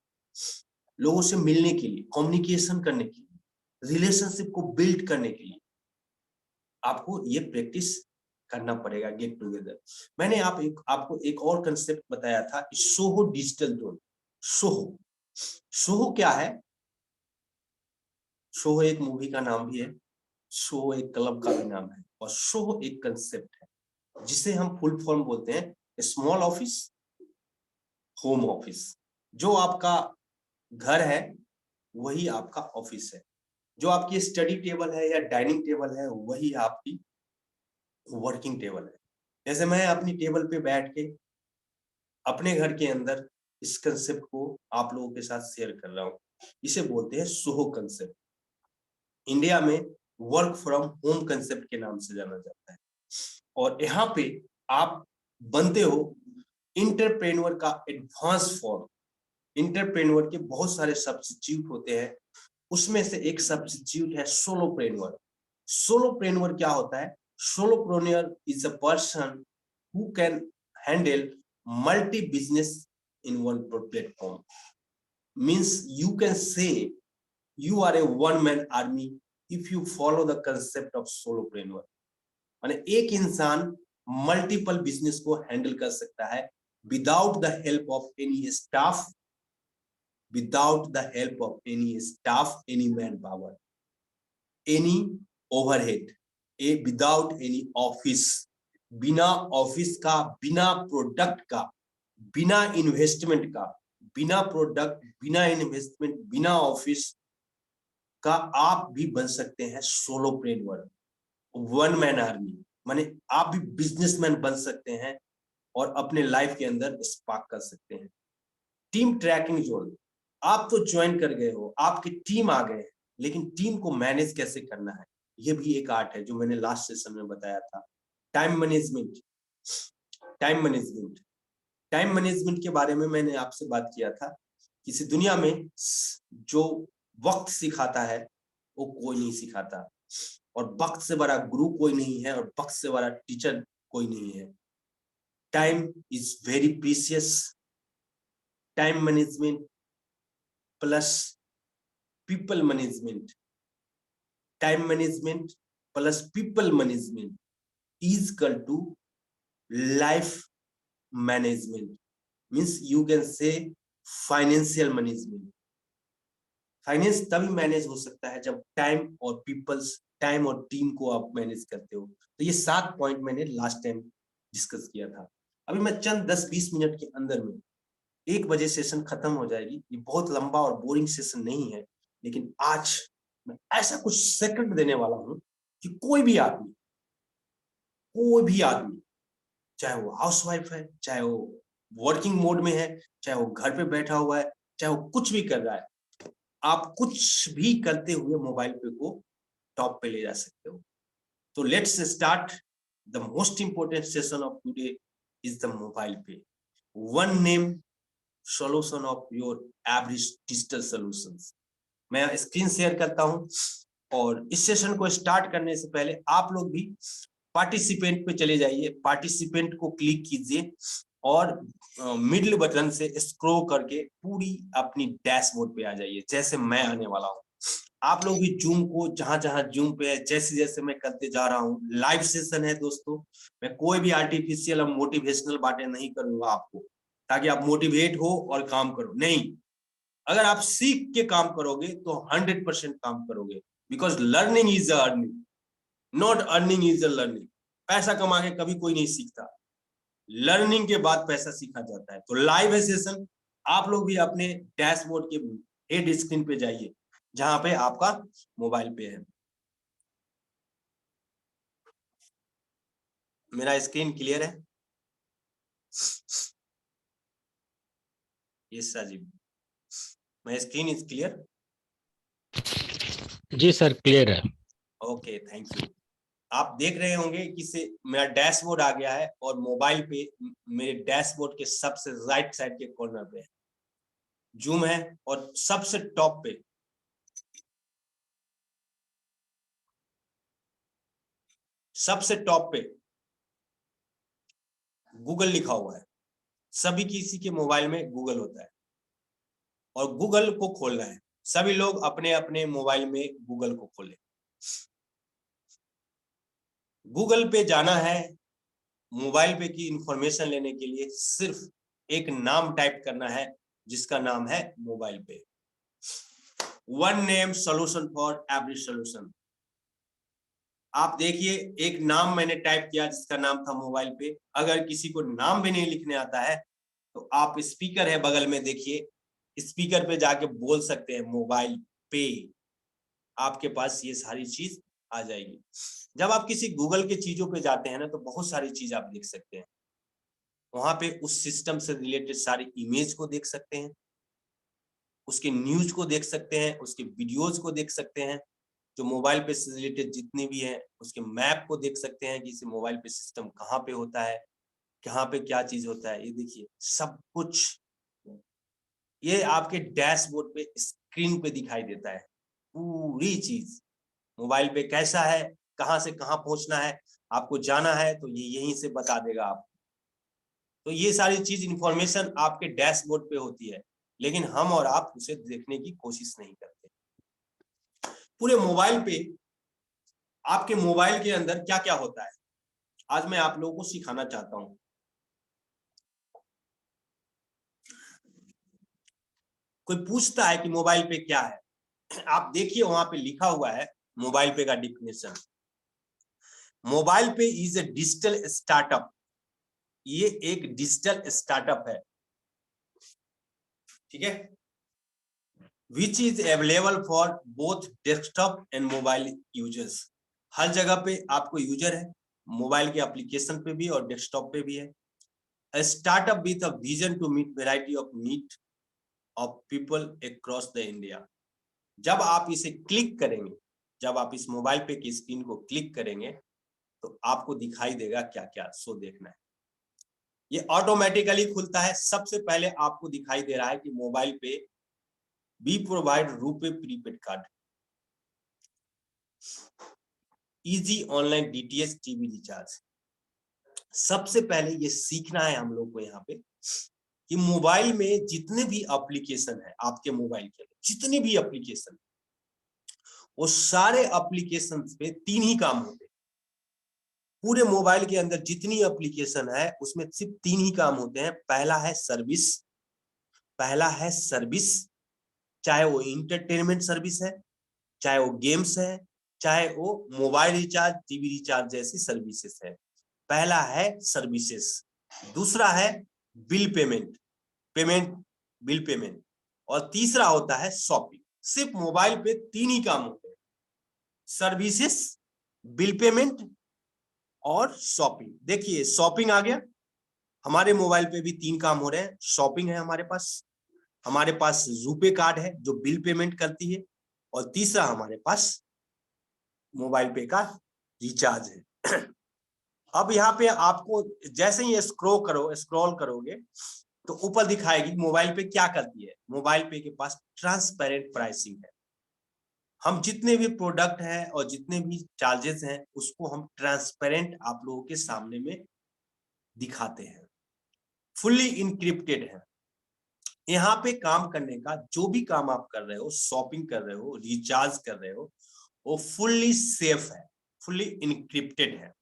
लोगों से मिलने के लिए, कम्युनिकेशन करने के लिए, रिलेशनशिप को बिल्ड करने के लिए आपको ये प्रैक्टिस करना पड़ेगा। गेट टुगेदर मैंने आपको एक और कंसेप्ट बताया था, Soho digital zone. Soho Soho क्या है? सोहो एक मूवी का नाम भी है, सोहो एक क्लब का भी नाम है, और सोहो एक कंसेप्ट है जिसे हम फुल फॉर्म बोलते हैं स्मॉल ऑफिस, होम ऑफिस। जो आपका घर है वही आपका ऑफिस है, जो आपकी स्टडी टेबल है या डाइनिंग टेबल है वही आपकी वर्किंग टेबल है। जैसे मैं अपनी टेबल पे बैठ के अपने घर के अंदर इस कंसेप्ट को आप लोगों के साथ शेयर कर रहा हूँ, इसे बोलते हैं सोहो कंसेप्ट। इंडिया में वर्क फ्रॉम होम कंसेप्ट के नाम से जाना जाता है। और यहाँ पे आप बनते हो इंटरप्रेन्योर का एडवांस फॉर्म। इंटरप्रेन्योर के बहुत सारे सब्स्टिट्यूट होते हैं, उसमें से एक सब्स्टिट्यूट है सोलोप्रेन्योर। सोलोप्रेन्योर क्या होता है? Solopreneur is a person who can handle multi business in one platform. Means you can say you are a one man army if you follow the concept of solopreneur. माने एक इंसान multiple business को handle कर सकता है without the help of any staff, without the help of any staff, any man power, any overhead, without any office, बिना office का, बिना प्रोडक्ट का, बिना इन्वेस्टमेंट का, बिना प्रोडक्ट, बिना इन्वेस्टमेंट, बिना ऑफिस का आप भी बन सकते हैं सोलोप्रेन्योर, वन मैन आर्मी। माने आप भी बिजनेसमैन बन सकते हैं और अपने लाइफ के अंदर स्पार्क कर सकते हैं। टीम ट्रैकिंग जोन, आप तो ज्वाइन कर गए हो, आपकी टीम आ गए हैं, लेकिन टीम को मैनेज कैसे करना है ये भी एक आर्ट है, जो मैंने लास्ट सेशन में बताया था। Time management, time management, time management के बारे में मैंने आपसे बात किया था। किसी दुनिया में जो वक्त सिखाता है वो कोई नहीं सिखाता, और वक्त से बड़ा गुरु कोई नहीं है, और वक्त से बड़ा टीचर कोई नहीं है। Time is very precious. Time management plus people management, time management plus people management is equal to life management. Means you can say financial management. Finance तभी मैनेज हो सकता है जब टाइम और पीपल्स, टाइम और टीम को आप manage करते हो। तो ये 7 पॉइंट मैंने लास्ट टाइम डिस्कस किया था। अभी मैं चंद 10-20 मिनट के अंदर में 1 बजे सेशन खत्म हो जाएगी। ये बहुत लंबा और बोरिंग सेशन नहीं है, लेकिन आज मैं ऐसा कुछ सेकंड देने वाला हूं कि कोई भी आदमी, चाहे वो हाउसवाइफ है, चाहे वो वर्किंग मोड में है, चाहे वो घर पे बैठा हुआ है, चाहे वो कुछ भी कर रहा है, आप कुछ भी करते हुए मोबाइल पे को टॉप पे ले जा सकते हो। तो let's start. The most important session of today is the mobile pay, one name solution of your average digital solutions. मैं स्क्रीन शेयर करता हूं, और इस सेशन को स्टार्ट करने से पहले आप लोग भी पार्टिसिपेंट पे चले जाइए, पार्टिसिपेंट को क्लिक कीजिए और मिडिल बटन से स्क्रॉल करके पूरी अपनी डैशबोर्ड पे आ जाइए, जैसे मैं आने वाला हूँ। आप लोग भी जूम को जहां जहां जूम पे है, जैसे जैसे मैं करते जा रहा हूँ, लाइव सेशन है दोस्तों। मैं कोई भी आर्टिफिशियल और मोटिवेशनल बातें नहीं करूंगा आपको, ताकि आप मोटिवेट हो और काम करो, नहीं। अगर आप सीख के काम करोगे तो 100% काम करोगे, because learning is earning, not earning is a learning. पैसा कमा के कभी कोई नहीं सीखता, लर्निंग के बाद पैसा सीखा जाता है। तो लाइव है सेशन, आप लोग भी अपने डैशबोर्ड के हेड स्क्रीन पे जाइए, जहां पे आपका मोबाइल पे है। मेरा स्क्रीन क्लियर है? Yes Rajiv, my screen is clear? जी सर, क्लियर है। Okay, thank you. आप देख रहे होंगे कि से मेरा डैशबोर्ड आ गया है और मोबाइल पे मेरे डैशबोर्ड के सबसे राइट साइड के कॉर्नर पे जूम है और सबसे टॉप पे गूगल लिखा हुआ है। सभी किसी के मोबाइल में गूगल होता है और गूगल को खोलना है। सभी लोग अपने अपने मोबाइल में गूगल को खोलें। गूगल पे जाना है, मोबाइल पे की इंफॉर्मेशन लेने के लिए सिर्फ एक नाम टाइप करना है जिसका नाम है mobile pay. One name solution for every solution. आप देखिए, एक नाम मैंने टाइप किया जिसका नाम था मोबाइल पे। अगर किसी को नाम भी नहीं लिखने आता है तो आप स्पीकर है बगल में, देखिए स्पीकर पे जाके बोल सकते हैं मोबाइल पे, आपके पास ये सारी चीज आ जाएगी। जब आप किसी गूगल के चीजों पे जाते हैं ना तो बहुत सारी चीज आप देख सकते हैं। वहां पे उस सिस्टम से रिलेटेड सारी इमेज को देख सकते हैं, उसके न्यूज को देख सकते हैं, उसके वीडियोज को देख सकते हैं, जो मोबाइल पे से रिलेटेड जितने भी हैं उसके मैप को देख सकते हैं कि इस मोबाइल पे सिस्टम कहाँ पे होता है, कहाँ पे क्या चीज होता है। ये देखिए सब कुछ ये आपके डैशबोर्ड पे स्क्रीन पे दिखाई देता है। पूरी चीज मोबाइल पे कैसा है, कहाँ से कहाँ पहुंचना है, आपको जाना है तो ये यहीं से बता देगा आपको। तो ये सारी चीज इंफॉर्मेशन आपके डैशबोर्ड पे होती है, लेकिन हम और आप उसे देखने की कोशिश नहीं करते। पूरे मोबाइल पे, आपके मोबाइल के अंदर क्या क्या होता है आज मैं आप लोगों को सिखाना चाहता हूं। कोई पूछता है कि मोबाइल पे क्या है, आप देखिए वहां पे लिखा हुआ है मोबाइल पे का definition. Mobile pay is a digital startup. ये एक डिजिटल स्टार्टअप है, ठीक है, which is available for both desktop and mobile users. हर जगह पे आपको यूजर है, मोबाइल के एप्लीकेशन पे भी और डेस्कटॉप पे भी है। Startup with a vision to meet variety of need of people across the India. जब आप इसे क्लिक करेंगे, जब आप इस मोबाइल पे की स्क्रीन को क्लिक करेंगे तो आपको दिखाई देगा क्या क्या सो देखना है। ये ऑटोमेटिकली खुलता है। सबसे पहले आपको दिखाई दे रहा है कि mobile pay we provide RuPay prepaid card, easy online DTH TV recharge. सबसे पहले ये सीखना है हम लोग को यहाँ पे कि मोबाइल में जितने भी एप्लीकेशन है, आपके मोबाइल के जितने भी एप्लीकेशन, वो सारे एप्लीकेशन पे तीन ही काम होते हैं। पूरे मोबाइल के अंदर जितनी एप्लीकेशन है उसमें सिर्फ तीन ही काम होते हैं। पहला है सर्विस, चाहे वो इंटरटेनमेंट सर्विस है, चाहे वो गेम्स है, चाहे वो मोबाइल रिचार्ज, टीवी रिचार्ज जैसी सर्विसेज है। पहला है सर्विसेज, दूसरा है बिल पेमेंट, और तीसरा होता है शॉपिंग। सिर्फ मोबाइल पे तीन ही काम होते हैं, सर्विसेज, बिल पेमेंट और शॉपिंग। देखिए शॉपिंग आ गया, हमारे मोबाइल पे भी तीन काम हो रहे हैं। शॉपिंग है हमारे पास रुपे कार्ड है जो बिल पेमेंट करती है, और तीसरा हमारे पास मोबाइल पे का रिचार्ज है। अब यहाँ पे आपको जैसे ही स्क्रॉल करोगे तो ऊपर दिखाएगी मोबाइल पे क्या करती है। मोबाइल पे के पास ट्रांसपेरेंट प्राइसिंग है। हम जितने भी प्रोडक्ट हैं और जितने भी चार्जेस हैं उसको हम ट्रांसपेरेंट आप लोगों के सामने में दिखाते हैं। फुल्ली इनक्रिप्टेड है। यहाँ पे काम करने का जो भी काम आप कर रहे हो, शॉपिंग कर रहे हो, रिचार्ज कर रहे हो, वो फुल्ली सेफ है, फुल्ली इनक्रिप्टेड है।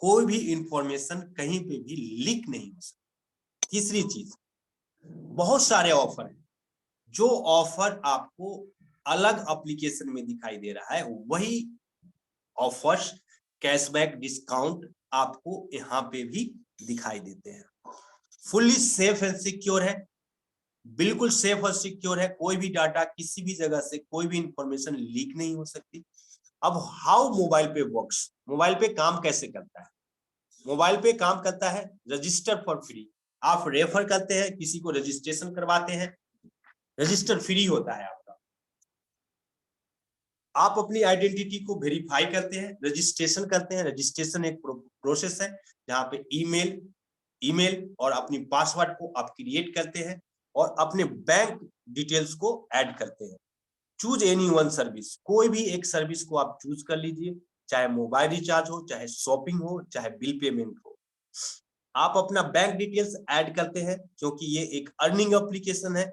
कोई भी इंफॉर्मेशन कहीं पे भी लीक नहीं हो सकती। तीसरी चीज, बहुत सारे ऑफर हैं। जो ऑफर आपको अलग एप्लीकेशन में दिखाई दे रहा है वही ऑफर्स, कैशबैक, डिस्काउंट आपको यहाँ पे भी दिखाई देते हैं। फुल्ली सेफ एंड सिक्योर है, बिल्कुल सेफ और सिक्योर है। कोई भी डाटा किसी भी जगह से कोई भी इंफॉर्मेशन लीक नहीं हो सकती। अब हाउ मोबाइल पे वर्क्स, मोबाइल पे काम कैसे करता है। मोबाइल पे काम करता है रजिस्टर फॉर फ्री। आप रेफर करते हैं, किसी को रजिस्ट्रेशन करवाते हैं, रजिस्टर फ्री होता है आपका। आप अपनी आइडेंटिटी को वेरीफाई करते हैं, रजिस्ट्रेशन करते हैं। रजिस्ट्रेशन एक प्रोसेस है जहां पे ईमेल और अपनी पासवर्ड को आप क्रिएट करते हैं और अपने बैंक डिटेल्स को ऐड करते हैं। चूज एनी वन सर्विस, कोई भी एक सर्विस को आप चूज कर लीजिए, चाहे मोबाइल रिचार्ज हो, चाहे शॉपिंग हो, चाहे बिल पेमेंट हो। आप अपना बैंक डिटेल्स ऐड करते हैं क्योंकि ये एक अर्निंग एप्लीकेशन है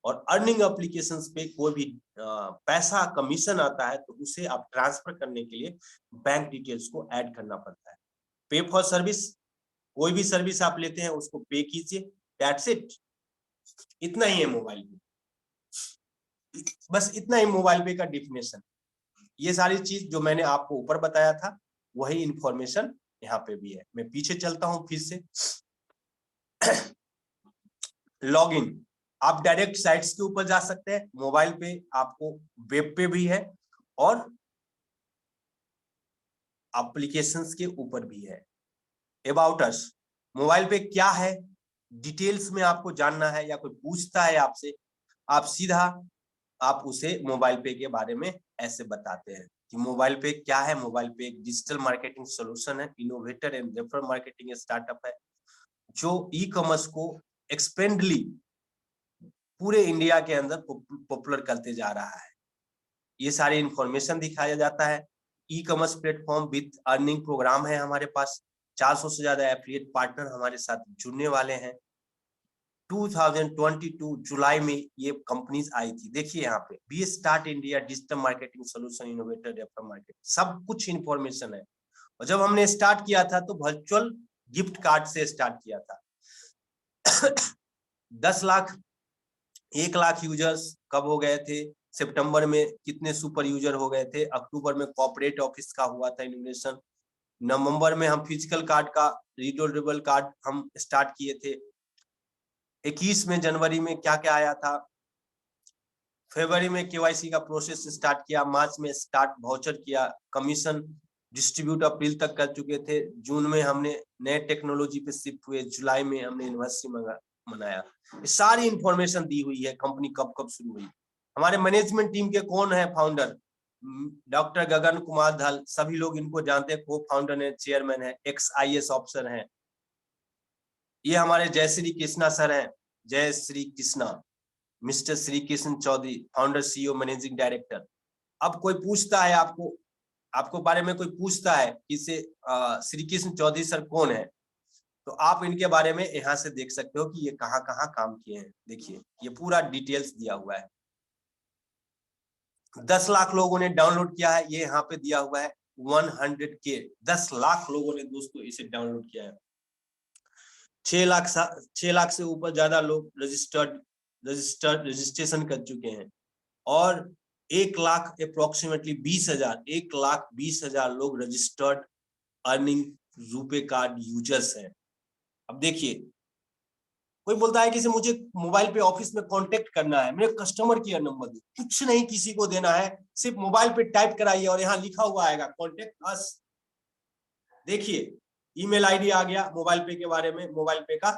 और अर्निंग एप्लीकेशंस पे कोई भी पैसा कमीशन आता है तो उसे आप ट्रांसफर करने के लिए बैंक डिटेल्स को ऐड करना पड़ता है। पे फॉर सर्विस, कोई भी सर्विस आप लेते हैं उसको पे कीजिए, दैट्स इट। इतना ही है मोबाइल पे, बस इतना ही मोबाइल पे का डिफिनेशन। ये सारी चीज जो मैंने आपको ऊपर बताया था वही इंफॉर्मेशन यहाँ पे भी है। मैं पीछे चलता हूं फिर से। लॉगिन, आप डायरेक्ट साइट्स के ऊपर जा सकते हैं। मोबाइल पे आपको वेब पे भी है और एप्लीकेशंस के ऊपर भी है। अबाउट अस, मोबाइल पे क्या है डिटेल्स में आपको जानना है या कोई पूछता है आपसे, आप सीधा आप उसे मोबाइल पे के बारे में ऐसे बताते हैं कि मोबाइल पे क्या है। मोबाइल पे एक डिजिटल मार्केटिंग सॉल्यूशन है, innovator and refer marketing startup है जो ई कॉमर्स को एक्सपेंडली पूरे इंडिया के अंदर पॉपुलर करते जा रहा है। ये सारी इंफॉर्मेशन दिखाया जाता है। E commerce platform with earning programme है हमारे पास। 400 से ज्यादा एफिलिएट पार्टनर हमारे साथ जुड़ने वाले हैं। 2022 जुलाई में ये कंपनीज आई थी। देखिए यहाँ पे B start India digital marketing solution innovator refer market, सब कुछ इंफॉर्मेशन है। और जब हमने स्टार्ट किया था तो वर्चुअल गिफ्ट कार्ड से स्टार्ट किया था। 10 लाख 1 लाख यूजर्स कब हो गए थे, सितंबर में कितने सुपर यूजर हो गए थे, अक्टूबर में कॉर्पोरेट ऑफिस का हुआ था इनोवेशन, नवंबर में हम फिजिकल कार्ड का रिडोरेबल कार्ड हम स्टार्ट किए थे, 21 में जनवरी में क्या क्या आया था, फरवरी में केवाईसी का प्रोसेस स्टार्ट किया, मार्च में स्टार्ट वाउचर किया, कमीशन डिस्ट्रीब्यूट अप्रैल तक कर चुके थे, जून में हमने नए टेक्नोलॉजी पे शिफ्ट हुए, जुलाई में हमने यूनिवर्सिटी मनाया। सारी इंफॉर्मेशन दी हुई है, कंपनी कब कब शुरू हुई। हमारे मैनेजमेंट टीम के कौन है फाउंडर, डॉक्टर गगन कुमार धल, सभी लोग इनको जानते हैं, को फाउंडर है, चेयरमैन है, एक्स IAS ऑफिसर है। ये हमारे जय श्री कृष्णा सर हैं, जय Shri Krishna, mister Shri Krishna Chaudhary, founder CEO managing director. अब कोई पूछता है आपको बारे में कोई पूछता है कि श्री कृष्ण चौधरी सर कौन है, तो आप इनके बारे में यहाँ से देख सकते हो कि ये कहाँ कहाँ काम किए हैं। देखिए ये पूरा डिटेल्स दिया हुआ है। 10 लाख लोगों ने डाउनलोड किया है, ये यहाँ पे दिया हुआ है 100K, 10 लाख लोगों ने दोस्तों इसे डाउनलोड किया है। 6 लाख से ऊपर ज्यादा लोग रजिस्ट्रेशन कर चुके हैं और 1 लाख अप्रोक्सीमेटली 1,20,000 लोग registered earning RuPay card users हैं। अब देखिए कोई बोलता है कि मुझे मोबाइल पे ऑफिस में कांटेक्ट करना है, मेरे कस्टमर केयर नंबर दो, कुछ नहीं किसी को देना है, सिर्फ मोबाइल पे टाइप कराइए और यहाँ लिखा हुआ आएगा कांटेक्ट अस। देखिए ईमेल आईडी आ गया, मोबाइल पे के बारे में, मोबाइल पे का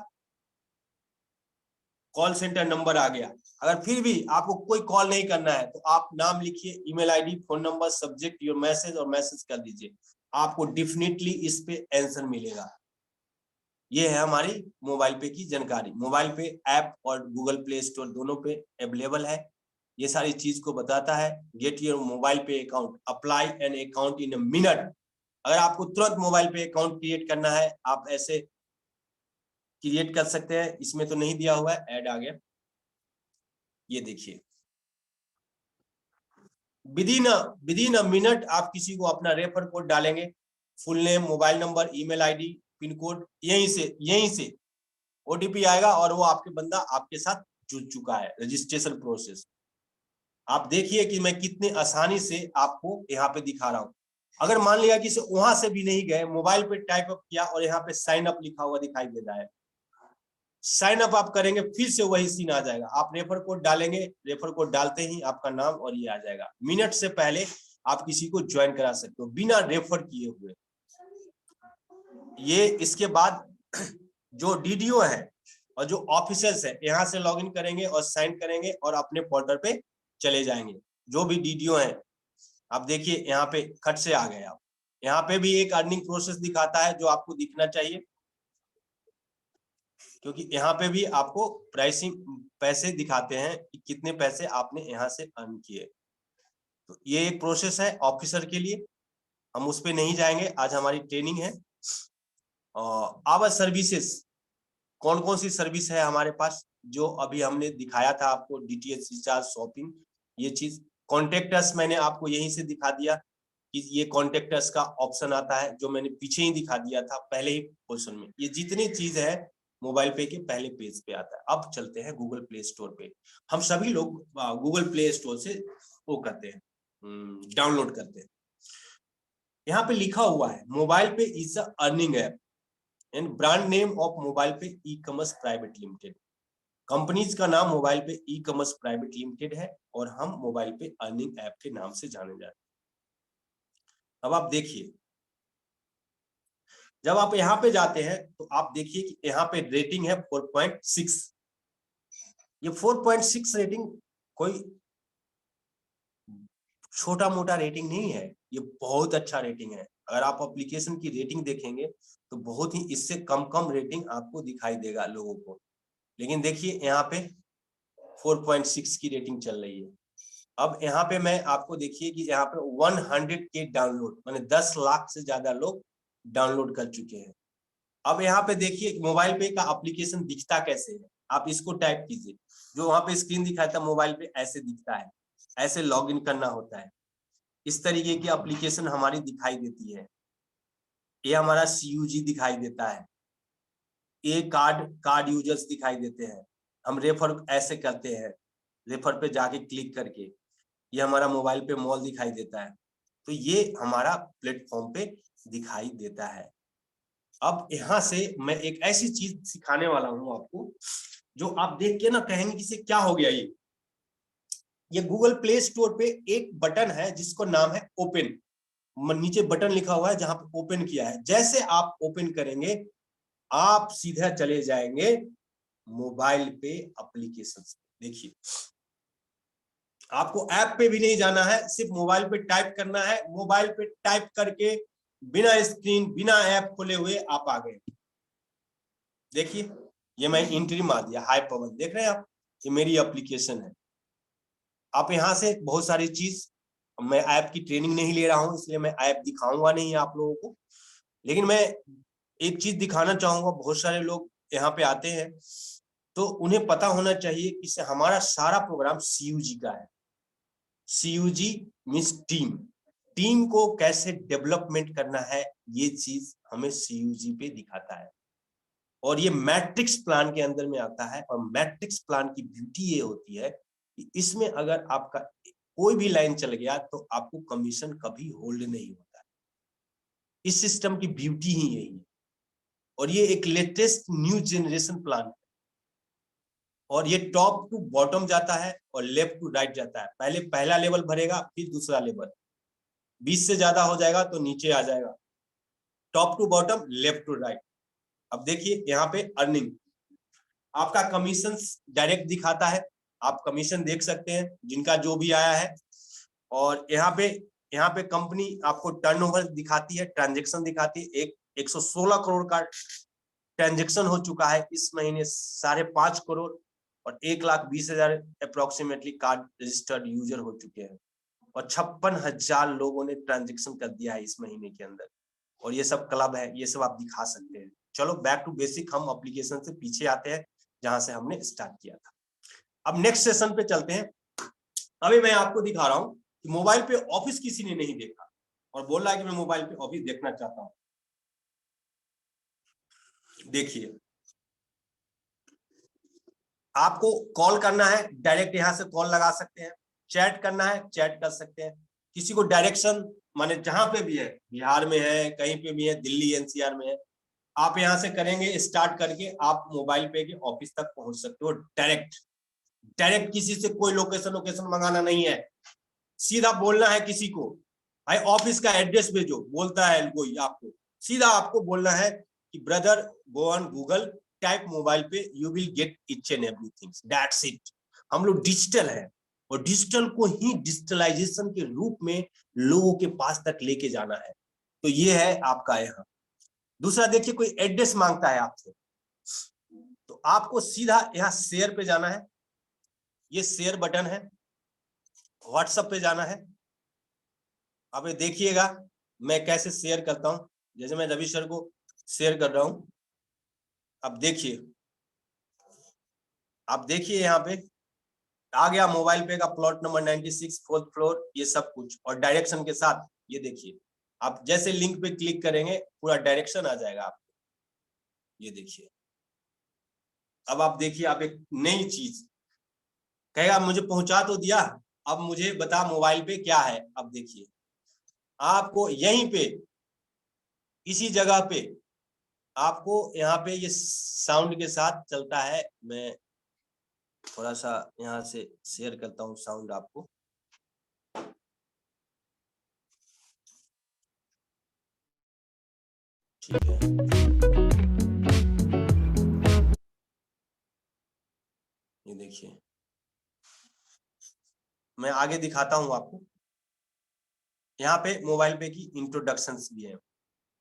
कॉल सेंटर नंबर आ गया। अगर फिर भी आपको कोई कॉल नहीं करना है तो आप नाम लिखिए, email ID, phone number, subject your message और मैसेज कर दीजिए, आपको डेफिनेटली इस पे आंसर मिलेगा। ये है हमारी मोबाइल पे की जानकारी। मोबाइल पे ऐप और गूगल प्ले स्टोर दोनों पे अवेलेबल है। ये सारी चीज को बताता है। गेट योर मोबाइल पे account, apply an account in a minute. अगर आपको तुरंत मोबाइल पे अकाउंट क्रिएट करना है आप ऐसे क्रिएट कर सकते हैं। इसमें तो नहीं दिया हुआ है, ऐड आ गया, ये देखिए विदिन अ मिनट आप किसी को अपना रेफर कोड डालेंगे, full name, mobile number, email ID, pin code, यहीं से OTP आएगा और वो आपके बंदा आपके साथ जुड़ चुका है। रजिस्ट्रेशन प्रोसेस आप देखिए कि मैं कितने आसानी से आपको यहाँ पे दिखा रहा हूँ। अगर मान लिया कि वहां से भी नहीं गए, मोबाइल पे टाइप अप किया और यहाँ पे साइन अप लिखा हुआ दिखाई दे रहा है, साइन अप आप करेंगे फिर से वही सीन आ जाएगा। आप रेफर कोड डालेंगे, रेफर कोड डालते ही आपका नाम और ये आ जाएगा। मिनट से पहले आप किसी को ज्वाइन करा सकते हो बिना रेफर किए हुए। ये इसके बाद जो डीडीओ है और जो ऑफिसर्स है यहाँ से लॉगिन करेंगे और साइन करेंगे और अपने पोर्टल पे चले जाएंगे। जो भी डीडीओ है, आप देखिए यहाँ पे खट से आ गए आप। यहाँ पे भी एक अर्निंग प्रोसेस दिखाता है जो आपको दिखना चाहिए, क्योंकि यहाँ पे भी आपको प्राइसिंग पैसे दिखाते हैं कि कितने पैसे आपने यहाँ से अर्न किए। तो ये एक प्रोसेस है ऑफिसर के लिए, हम उस पर नहीं जाएंगे, आज हमारी ट्रेनिंग है। आवर सर्विसेज, कौन कौन सी सर्विस है हमारे पास, जो अभी हमने दिखाया था आपको, डीटीएच रिचार्ज, शॉपिंग, ये चीज। कॉन्टेक्ट अस मैंने आपको यहीं से दिखा दिया कि ये कॉन्टेक्ट अस का ऑप्शन आता है, जो मैंने पीछे ही दिखा दिया था पहले ही पोर्शन में। ये जितनी चीज है मोबाइल पे के पहले पेज पे आता है। अब चलते हैं गूगल प्ले स्टोर पे। हम सभी लोग गूगल प्ले स्टोर से वो करते हैं, डाउनलोड करते हैं। यहाँ पे लिखा हुआ है mobile pay is a earning app and brand name of mobile pay e commerce private limited. Companies का नाम mobile pay e commerce private limited है और हम मोबाइल पे अर्निंग ऐप के नाम से जाने जाते हैं। अब आप देखिए, जब आप यहाँ पे जाते हैं तो आप देखिए कि यहाँ पे रेटिंग है 4.6। ये 4.6 रेटिंग कोई छोटा मोटा रेटिंग नहीं है, ये बहुत अच्छा रेटिंग है। अगर आप एप्लीकेशन की रेटिंग देखेंगे तो बहुत ही इससे कम रेटिंग आपको दिखाई देगा लोगों को। लेकिन देखिए यहाँ पे 4.6 की रेटिंग चल रही है। अब यहाँ पे मैं आपको देखिए कि यहाँ पे 100K डाउनलोड, माने 10 लाख से ज्यादा लोग डाउनलोड कर चुके हैं। अब यहाँ पे देखिए मोबाइल पे का एप्लीकेशन दिखता कैसे है, आप इसको टाइप कीजिए। जो वहां पे स्क्रीन दिखाया था मोबाइल पे ऐसे दिखता है, ऐसे लॉगिन करना होता है। इस तरीके की एप्लीकेशन हमारी दिखाई देती है। ये हमारा CUG दिखाई देता है, ये कार्ड यूजर्स दिखाई देते हैं। हम रेफर ऐसे करते हैं, रेफर पे जाके क्लिक करके। ये हमारा मोबाइल पे मॉल दिखाई देता है। तो ये हमारा प्लेटफॉर्म पे दिखाई देता है। अब यहाँ से मैं एक ऐसी चीज सिखाने वाला हूँ आपको, जो आप देख के ना कहेंगे कि इसे क्या हो गया। ये गूगल प्ले स्टोर पे एक बटन है जिसको नाम है ओपन। नीचे बटन लिखा हुआ है जहां पे ओपन किया है। जैसे आप ओपन करेंगे आप सीधा चले जाएंगे मोबाइल पे एप्लीकेशन। देखिए आपको ऐप पे भी नहीं जाना है, सिर्फ मोबाइल पे टाइप करना है। मोबाइल पे टाइप करके बिना स्क्रीन बिना ऐप खोले हुए आप आ गए। देखिए ये मैं एंट्री मार दिया, हाई पवन, देख रहे हैं आप, ये मेरी एप्लीकेशन है। आप यहाँ से बहुत सारी चीज, मैं ऐप की ट्रेनिंग नहीं ले रहा हूं इसलिए मैं ऐप दिखाऊंगा नहीं आप लोगों को, लेकिन मैं एक चीज दिखाना चाहूंगा। बहुत सारे लोग यहाँ पे आते हैं तो उन्हें पता होना चाहिए कि हमारा सारा प्रोग्राम CUG का है। CUG मीन्स टीम, टीम को कैसे डेवलपमेंट करना है ये चीज हमें CUG पे दिखाता है। और ये मैट्रिक्स प्लान के अंदर में आता है। और मैट्रिक्स प्लान की ब्यूटी ये होती है कि इसमें अगर आपका कोई भी लाइन चल गया तो आपको कमीशन कभी होल्ड नहीं होता है। इस सिस्टम की ब्यूटी ही यही है। और ये एक लेटेस्ट न्यू जनरेशन प्लान है। और ये टॉप टू बॉटम जाता है और लेफ्ट टू राइट जाता है। पहले पहला लेवल भरेगा, फिर दूसरा लेवल, 20 से ज्यादा हो जाएगा तो नीचे आ जाएगा। Top to bottom, left to right. अब देखिए यहाँ पे अर्निंग, आपका कमीशन डायरेक्ट दिखाता है। आप कमीशन देख सकते हैं जिनका जो भी आया है। और यहाँ पे कंपनी आपको टर्नओवर दिखाती है, ट्रांजैक्शन दिखाती है। 116 करोड़ का ट्रांजैक्शन हो चुका है इस महीने, 5.5 करोड़ और 1,20,000 अप्रोक्सीमेटली कार्ड रजिस्टर्ड यूजर हो चुके हैं। और 56,000 लोगों ने ट्रांजैक्शन कर दिया है इस महीने के अंदर। और ये सब क्लब है, ये सब आप दिखा सकते हैं। चलो बैक टू बेसिक, हम एप्लीकेशन से पीछे आते हैं जहां से हमने स्टार्ट किया था। अब नेक्स्ट सेशन पे चलते हैं। अभी मैं आपको दिखा रहा हूं कि मोबाइल पे ऑफिस किसी ने नहीं देखा और बोल रहा है कि मैं मोबाइल पे ऑफिस देखना चाहता हूं। देखिए आपको कॉल करना है, डायरेक्ट यहां से कॉल लगा सकते हैं। चैट करना है, चैट कर सकते हैं। किसी को डायरेक्शन, माने जहां पे भी है, बिहार में है, कहीं पे भी है, दिल्ली NCR में है, आप यहां से करेंगे स्टार्ट करके आप मोबाइल पे के ऑफिस तक पहुंच सकते हो। डायरेक्ट किसी से कोई लोकेशन मंगाना नहीं है। सीधा बोलना है किसी को, भाई ऑफिस का एड्रेस भेजो, बोलता है कोई आपको, सीधा आपको बोलना है कि brother go on Google, type mobile pay, you will get each and everything, that's it. हम लोग डिजिटल है और डिजिटल को ही डिजिटलाइजेशन के रूप में लोगों के पास तक लेके जाना है। तो ये है आपका यहाँ। दूसरा देखिए, कोई एड्रेस मांगता है आपसे, तो आपको सीधा यहाँ शेयर पे जाना है, ये शेयर बटन है। व्हाट्सएप पे जाना है। अब ये देखिएगा मैं कैसे शेयर करता हूं, जैसे मैं रवि सर को शेयर कर रहा हूं। अब देखिए, आप देखिए यहाँ पे आ गया मोबाइल पे का प्लॉट नंबर 96 4th फ्लोर, ये सब कुछ और डायरेक्शन के साथ। ये देखिए, आप जैसे लिंक पे क्लिक करेंगे पूरा डायरेक्शन आ जाएगा आपको। ये देखिए, अब आप देखिए, आप एक नई चीज कहेगा, मुझे पहुंचा तो दिया, अब मुझे बता मोबाइल पे क्या है। अब देखिए, आपको यहीं पे इसी जगह पे आपको यहाँ पे ये साउंड के साथ चलता है। मैं थोड़ा सा यहाँ से शेयर करता हूँ साउंड आपको। ठीक है, ये देखिए, मैं आगे दिखाता हूँ आपको। यहाँ पे मोबाइल पे की इंट्रोडक्शंस भी है।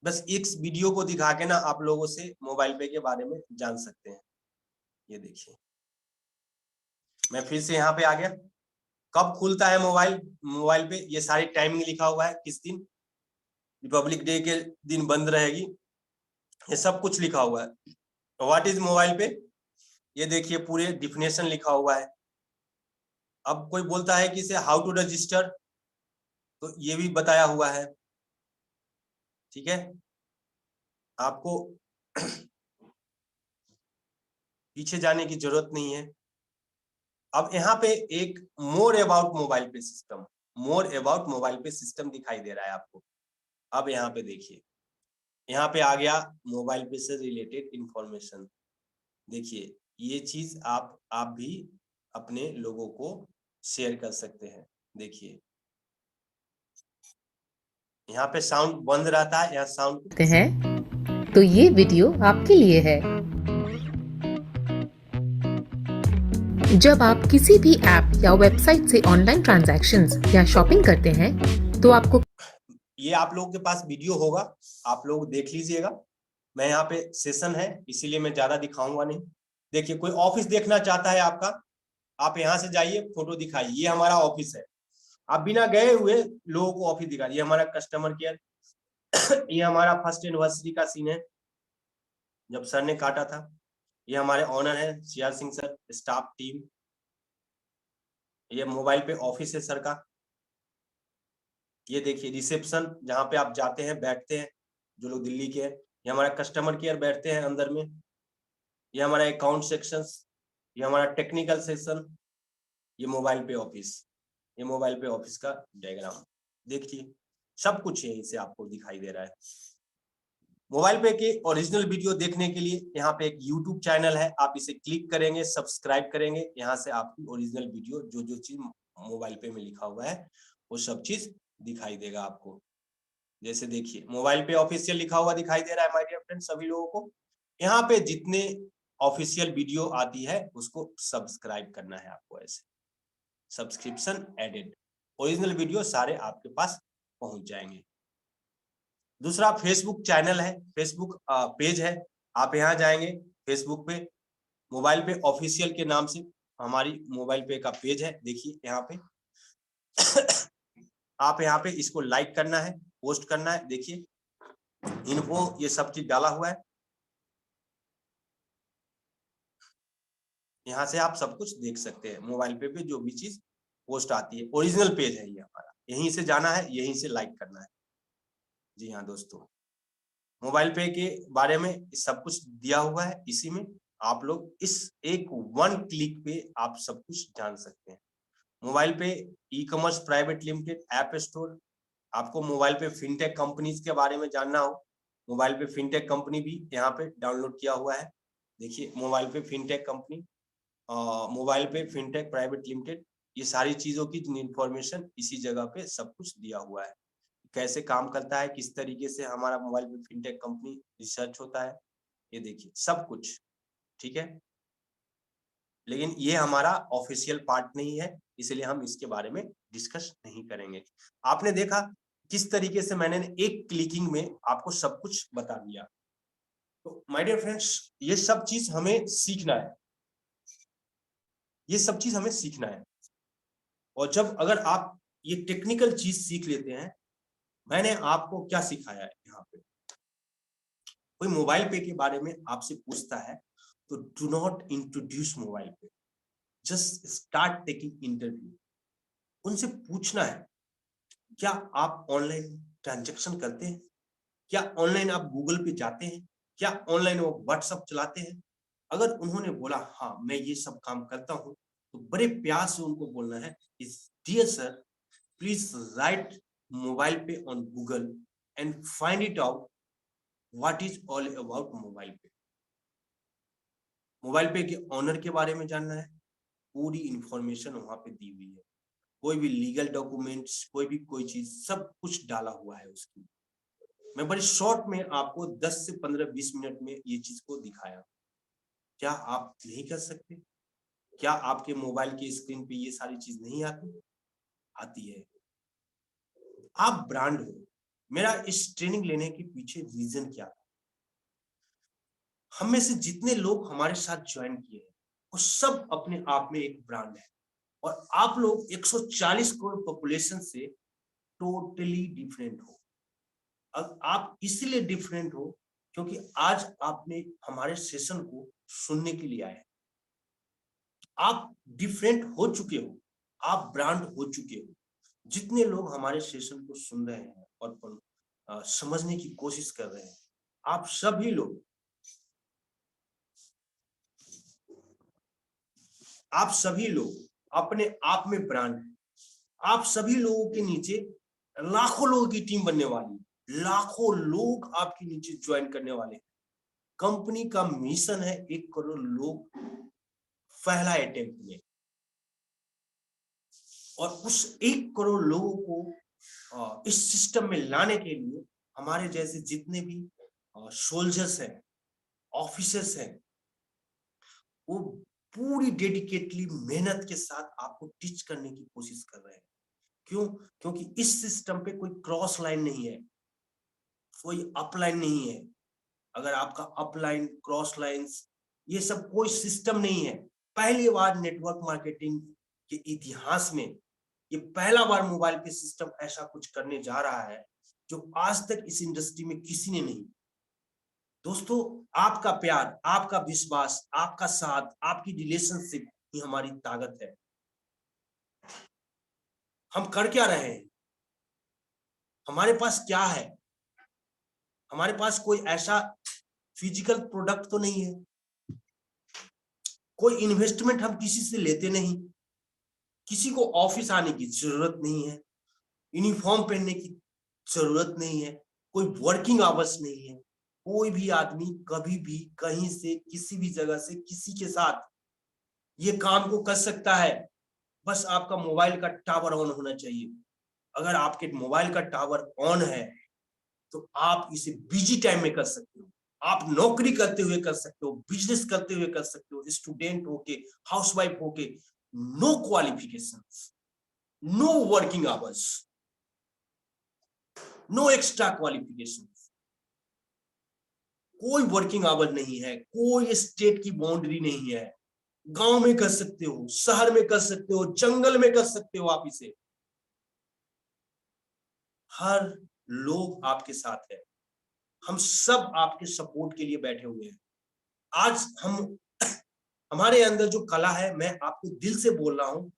बस इस वीडियो को दिखा के ना आप लोगों से मोबाइल पे के बारे में जान सकते हैं। ये देखिए, मैं फिर से यहाँ पे आ गया। कब खुलता है मोबाइल, मोबाइल पे ये सारी टाइमिंग लिखा हुआ है, किस दिन, रिपब्लिक डे के दिन बंद रहेगी, ये सब कुछ लिखा हुआ है। व्हाट इज मोबाइल पे, ये देखिए पूरे डिफिनेशन लिखा हुआ है। अब कोई बोलता है कि इसे हाउ टू रजिस्टर, तो ये भी बताया हुआ है। ठीक है, आपको पीछे जाने की जरूरत नहीं है। अब यहाँ पे एक more about mobile pay system, more about mobile pay system दिखाई दे रहा है आपको। अब यहाँ पे देखिए, यहाँ पे आ गया मोबाइल पे से रिलेटेड इंफॉर्मेशन। देखिए, ये चीज आप भी अपने लोगों को शेयर कर सकते हैं। देखिए, यहाँ पे साउंड बंद रहता है, यहाँ साउंड हैं तो ये वीडियो आपके लिए है। जब आप किसी भी ऐप या वेबसाइट से ऑनलाइन ट्रांजैक्शंस या शॉपिंग करते हैं तो आपको ये आप लोगों के पास वीडियो होगा, आप लोग देख लीजिएगा। मैं यहाँ पे सेशन है इसीलिए मैं ज्यादा दिखाऊंगा नहीं। देखिए, कोई ऑफिस देखना चाहता है आपका, आप यहाँ से जाइए, फोटो दिखाइए, ये हमारा ऑफिस है। आप बिना गए हुए लोगों को ऑफिस दिखा, ये हमारा कस्टमर केयर ये हमारा फर्स्ट एनिवर्सरी का सीन है जब सर ने काटा था। ये हमारे ऑनर है CR Singh sir, staff team. ये मोबाइल पे ऑफिस है सर का। ये देखिए रिसेप्शन, जहाँ पे आप जाते हैं बैठते हैं, जो लोग दिल्ली के हैं। ये हमारा कस्टमर केयर बैठते हैं अंदर में। ये हमारा अकाउंट सेक्शंस, ये हमारा टेक्निकल सेक्शन, ये मोबाइल पे ऑफिस, ये मोबाइल पे ऑफिस का डायग्राम। देखिए, सब कुछ यहीं से आपको दिखाई दे रहा है। मोबाइल पे के ओरिजिनल वीडियो देखने के लिए यहाँ पे एक यूट्यूब चैनल है, आप इसे क्लिक करेंगे, सब्सक्राइब करेंगे, यहाँ से आपकी ओरिजिनल वीडियो जो जो चीज मोबाइल पे में लिखा हुआ है वो सब चीज दिखाई देगा आपको। जैसे देखिए, मोबाइल पे ऑफिशियल लिखा हुआ दिखाई दे रहा है माय डियर फ्रेंड सभी लोगों को। यहाँ पे जितने ऑफिशियल वीडियो आती है उसको सब्सक्राइब करना है आपको। ऐसे सब्सक्रिप्शन एडेड, ओरिजिनल वीडियो सारे आपके पास पहुंच जाएंगे। दूसरा फेसबुक चैनल है, फेसबुक पेज है। आप यहाँ जाएंगे फेसबुक पे, मोबाइल पे ऑफिशियल के नाम से हमारी मोबाइल पे का पेज है। देखिए यहाँ पे आप यहाँ पे इसको लाइक करना है, पोस्ट करना है। देखिए इनको ये सब चीज डाला हुआ है, यहाँ से आप सब कुछ देख सकते हैं। मोबाइल पे जो भी चीज पोस्ट आती है, ओरिजिनल पेज है ये हमारा, यहीं से जाना है, यहीं से लाइक करना है। जी हाँ दोस्तों, मोबाइल पे के बारे में सब कुछ दिया हुआ है, इसी में आप लोग इस एक वन क्लिक पे आप सब कुछ जान सकते हैं। Mobile pay e commerce private limited app store, आपको मोबाइल पे फिनटेक कंपनीज के बारे में जानना हो, मोबाइल पे फिनटेक कंपनी भी यहाँ पे डाउनलोड किया हुआ है। देखिए मोबाइल पे फिनटेक कंपनी, मोबाइल पे फिनटेक प्राइवेट लिमिटेड, ये सारी चीजों की इंफॉर्मेशन इसी जगह पे सब कुछ दिया हुआ है। कैसे काम करता है, किस तरीके से हमारा मोबाइल पे फिनटेक कंपनी रिसर्च होता है, ये देखिए सब कुछ, ठीक है। लेकिन ये हमारा ऑफिशियल पार्ट नहीं है, इसलिए हम इसके बारे में डिस्कस नहीं करेंगे। आपने देखा किस तरीके से मैंने एक क्लिकिंग में आपको सब कुछ बता दिया। तो माय डियर फ्रेंड्स, ये सब चीज हमें सीखना है, ये सब चीज हमें सीखना है। और जब अगर आप ये टेक्निकल चीज सीख लेते हैं, मैंने आपको क्या सिखाया है यहाँ पे, कोई मोबाइल पे के बारे में आपसे पूछता है तो डू नॉट इंट्रोड्यूस मोबाइल पे, जस्ट स्टार्ट टेकिंग इंटरव्यू। उनसे पूछना है, क्या आप ऑनलाइन ट्रांजैक्शन करते हैं, क्या ऑनलाइन आप गूगल पे जाते हैं, क्या ऑनलाइन वो व्हाट्सएप चलाते हैं। अगर उन्होंने बोला हाँ मैं ये सब काम करता हूँ, तो बड़े प्यार से उनको बोलना है, dear sir please write mobile pay on Google and find it out what is all about mobile pay. Mobile pay के ऑनर के बारे में जानना है, पूरी इंफॉर्मेशन वहां पे दी हुई है, कोई भी लीगल डॉक्यूमेंट्स, कोई भी कोई चीज, सब कुछ डाला हुआ है उसकी। मैं बड़े शॉर्ट में आपको 10 से 15-20 मिनट में ये चीज को दिखाया। क्या आप नहीं कर सकते? क्या आपके मोबाइल के स्क्रीन पे ये सारी चीज नहीं आती? आती है। आप ब्रांड हो। मेरा इस ट्रेनिंग लेने के पीछे रीजन क्या था? हम में से जितने लोग हमारे साथ ज्वाइन किए हैं, वो सब अपने आप में एक ब्रांड है। और आप लोग 140 करोड़ पॉपुलेशन से टोटली डिफरेंट हो। अब आप इसलिए डिफरेंट हो क्योंकि आज आपने हमारे सेशन को सुनने के लिए आए। आप डिफरेंट हो चुके हो, आप ब्रांड हो चुके हो। जितने लोग हमारे सेशन को सुन रहे हैं और समझने की कोशिश कर रहे हैं, आप सभी लोग अपने आप में ब्रांड हैं। आप सभी लोगों के नीचे लाखों लोगों की टीम बनने वाली है, लाखों लोग आपके नीचे ज्वाइन करने वाले हैं। कंपनी का मिशन है 1 करोड़ लोग पहला अटेम्प्ट में, और उस 1 करोड़ लोगों को इस सिस्टम में लाने के लिए हमारे जैसे जितने भी सोल्जर्स हैं, ऑफिसर्स हैं, वो पूरी डेडिकेटली मेहनत के साथ आपको टीच करने की कोशिश कर रहे हैं। क्यों? क्योंकि इस सिस्टम पे कोई क्रॉस लाइन नहीं है, कोई अपलाइन नहीं है। अगर आपका अपलाइन, क्रॉस लाइन्स, ये सब कोई सिस्टम नहीं है। पहली बार नेटवर्क मार्केटिंग के इतिहास में ये पहला बार मोबाइल पे सिस्टम ऐसा कुछ करने जा रहा है जो आज तक इस इंडस्ट्री में किसी ने नहीं। दोस्तों, आपका प्यार, आपका विश्वास, आपका साथ, आपकी रिलेशनशिप ही हमारी ताकत है। हम कर क्या रहे हैं? हमारे पास क्या है? हमारे पास कोई ऐसा फिजिकल प्रोडक्ट तो नहीं है, कोई इन्वेस्टमेंट हम किसी से लेते नहीं, किसी को ऑफिस आने की जरूरत नहीं है, यूनिफॉर्म पहनने की जरूरत नहीं है, कोई वर्किंग आवर्स नहीं है। कोई भी आदमी कभी भी कहीं से किसी भी जगह से किसी के साथ ये काम को कर सकता है। बस आपका मोबाइल का टावर ऑन होना चाहिए। अगर आपके मोबाइल का टावर ऑन है तो आप इसे बिजी टाइम में कर सकते हो, आप नौकरी करते हुए कर सकते हो, बिजनेस करते हुए कर सकते हो, स्टूडेंट होके, हाउसवाइफ होके, no qualifications, no working hours, no extra qualification, कोई वर्किंग आवर नहीं है, कोई स्टेट की बाउंड्री नहीं है। गांव में कर सकते हो, शहर में कर सकते हो, जंगल में कर सकते हो। आप इसे, हर लोग आपके साथ है। हम सब आपके सपोर्ट के लिए बैठे हुए हैं। आज हम हमारे अंदर जो कला है, मैं आपको दिल से बोल रहा हूं,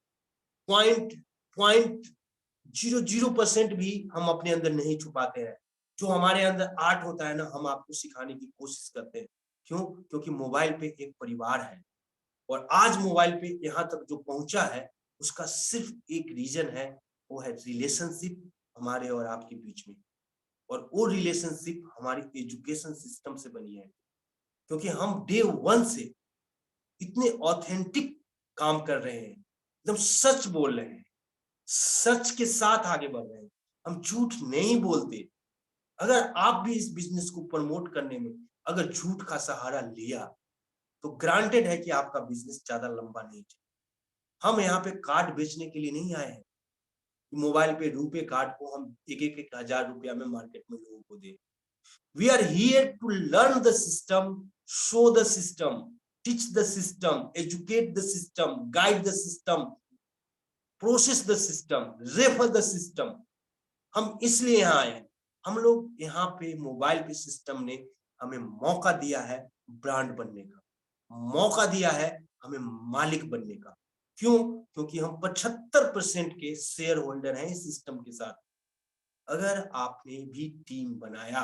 0.00% भी हम अपने अंदर नहीं छुपाते हैं। जो हमारे अंदर आर्ट होता है ना, हम आपको सिखाने की कोशिश करते हैं। क्यों? क्योंकि मोबाइल पे एक परिवार है, और आज मोबाइल पे यहाँ तक जो पहुंचा है उसका सिर्फ एक रीजन है, वो है रिलेशनशिप हमारे और आपके बीच में। और वो रिलेशनशिप हमारी एजुकेशन सिस्टम से बनी है, क्योंकि हम डे 1 से इतने ऑथेंटिक काम कर रहे हैं, एकदम सच बोल रहे हैं, सच के साथ आगे बढ़ रहे हैं। हम झूठ नहीं बोलते। अगर आप भी इस बिजनेस को प्रमोट करने में अगर झूठ का सहारा लिया तो ग्रांटेड है कि आपका बिजनेस ज्यादा लंबा नहीं चलेगा। हम यहाँ पे कार्ड बेचने के लिए नहीं आए हैं, मोबाइल पे रुपए कार्ड को हम एक हजार रुपया में मार्केट में लोगों को दे। We are here to learn the system, show the system, teach the system, educate the system, guide the system, process the system, refer the system. हम इसलिए यहाँ आए हैं। हम लोग यहाँ पे मोबाइल पे सिस्टम ने हमें मौका दिया है ब्रांड बनने का, मौका दिया है हमें मालिक बनने का। क्यों? क्योंकि हम 75% के शेयर होल्डर हैं इस सिस्टम के साथ। अगर आपने भी टीम बनाया,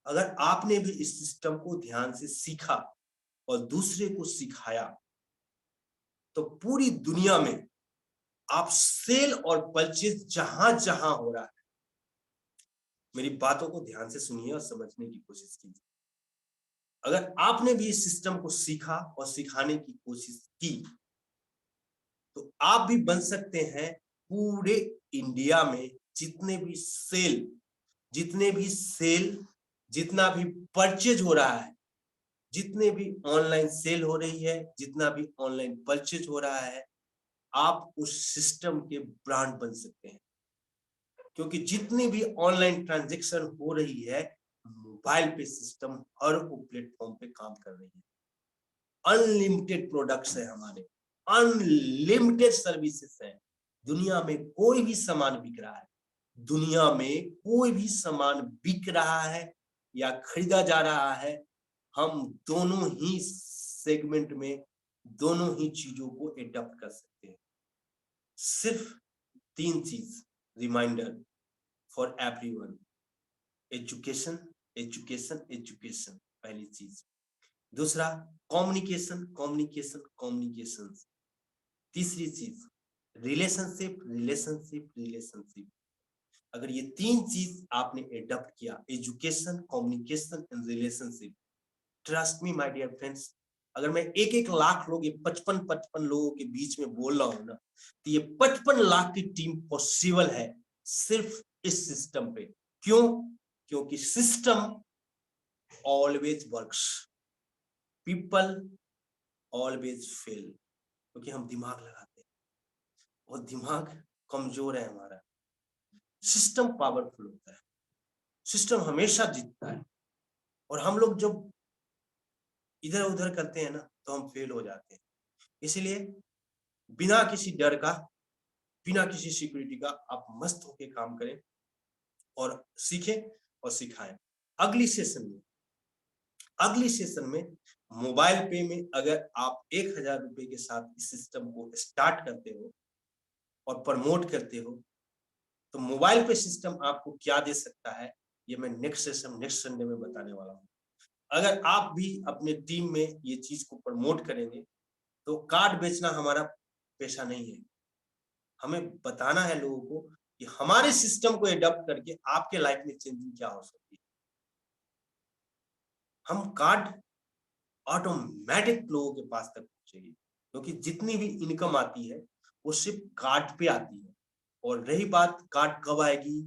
अगर आपने भी इस सिस्टम को ध्यान से सीखा और दूसरे को सिखाया, तो पूरी दुनिया में आप सेल और परचेज जहां जहां हो रहा है, मेरी बातों को ध्यान से सुनिए और समझने की कोशिश कीजिए। अगर आपने भी इस सिस्टम को सीखा और सिखाने की कोशिश की, तो आप भी बन सकते हैं पूरे इंडिया में जितने भी सेल, जितना भी परचेज हो रहा है, जितने भी ऑनलाइन सेल हो रही है, जितना भी ऑनलाइन परचेज हो रहा है, आप उस सिस्टम के ब्रांड बन सकते हैं। क्योंकि जितनी भी ऑनलाइन ट्रांजैक्शन हो रही है, मोबाइल पे सिस्टम हर वो प्लेटफॉर्म पे काम कर रही है। अनलिमिटेड प्रोडक्ट्स है हमारे, अनलिमिटेड सर्विसेज है। दुनिया में कोई भी सामान बिक रहा है, दुनिया में कोई भी सामान बिक रहा है या खरीदा जा रहा है, हम दोनों ही सेगमेंट में दोनों ही चीजों को एडॉप्ट कर सकते हैं। सिर्फ 3 चीज reminder for everyone: education, education, education, पहली चीज। दूसरा, कम्युनिकेशन, कम्युनिकेशन, कम्युनिकेशन। तीसरी चीज, रिलेशनशिप, रिलेशनशिप, रिलेशनशिप। अगर ये 3 चीज आपने एडॉप्ट किया, education, communication and relationship, trust me my dear friends, अगर मैं 1-1 लाख लोग, ये 55 लोगों के बीच में बोल रहा हूं ना, तो ये 55 लाख की टीम पॉसिबल है सिर्फ इस सिस्टम पे। क्यों? क्योंकि system always works, people always fail. क्योंकि हम दिमाग लगाते हैं और दिमाग कमजोर है हमारा। सिस्टम पावरफुल होता है, सिस्टम हमेशा जीतता है, और हम लोग जब इधर उधर करते हैं ना, तो हम फेल हो जाते हैं। इसलिए बिना किसी डर का, बिना किसी सिक्योरिटी का आप मस्त होके काम करें और सीखें और सिखाएं। अगली सेशन में मोबाइल पे में अगर आप 1000 रुपए के साथ इस सिस्टम को स्टार्ट करते हो और प्रमोट करते हो, तो मोबाइल पे सिस्टम आपको क्या दे सकता है, ये मैं नेक्स्ट संडे में बताने वाला हूँ। अगर आप भी अपने टीम में ये चीज को प्रमोट करेंगे, तो कार्ड बेचना हमारा पेशा नहीं है। हमें बताना है लोगों को कि हमारे सिस्टम को एडॉप्ट करके आपके लाइफ में चेंजिंग क्या हो सकती है। हम कार्ड ऑटोमेटिक लोगों के पास तक पहुंचेगी, क्योंकि जितनी भी इनकम आती है वो सिर्फ कार्ड पे आती है। और रही बात कार्ड कब आएगी,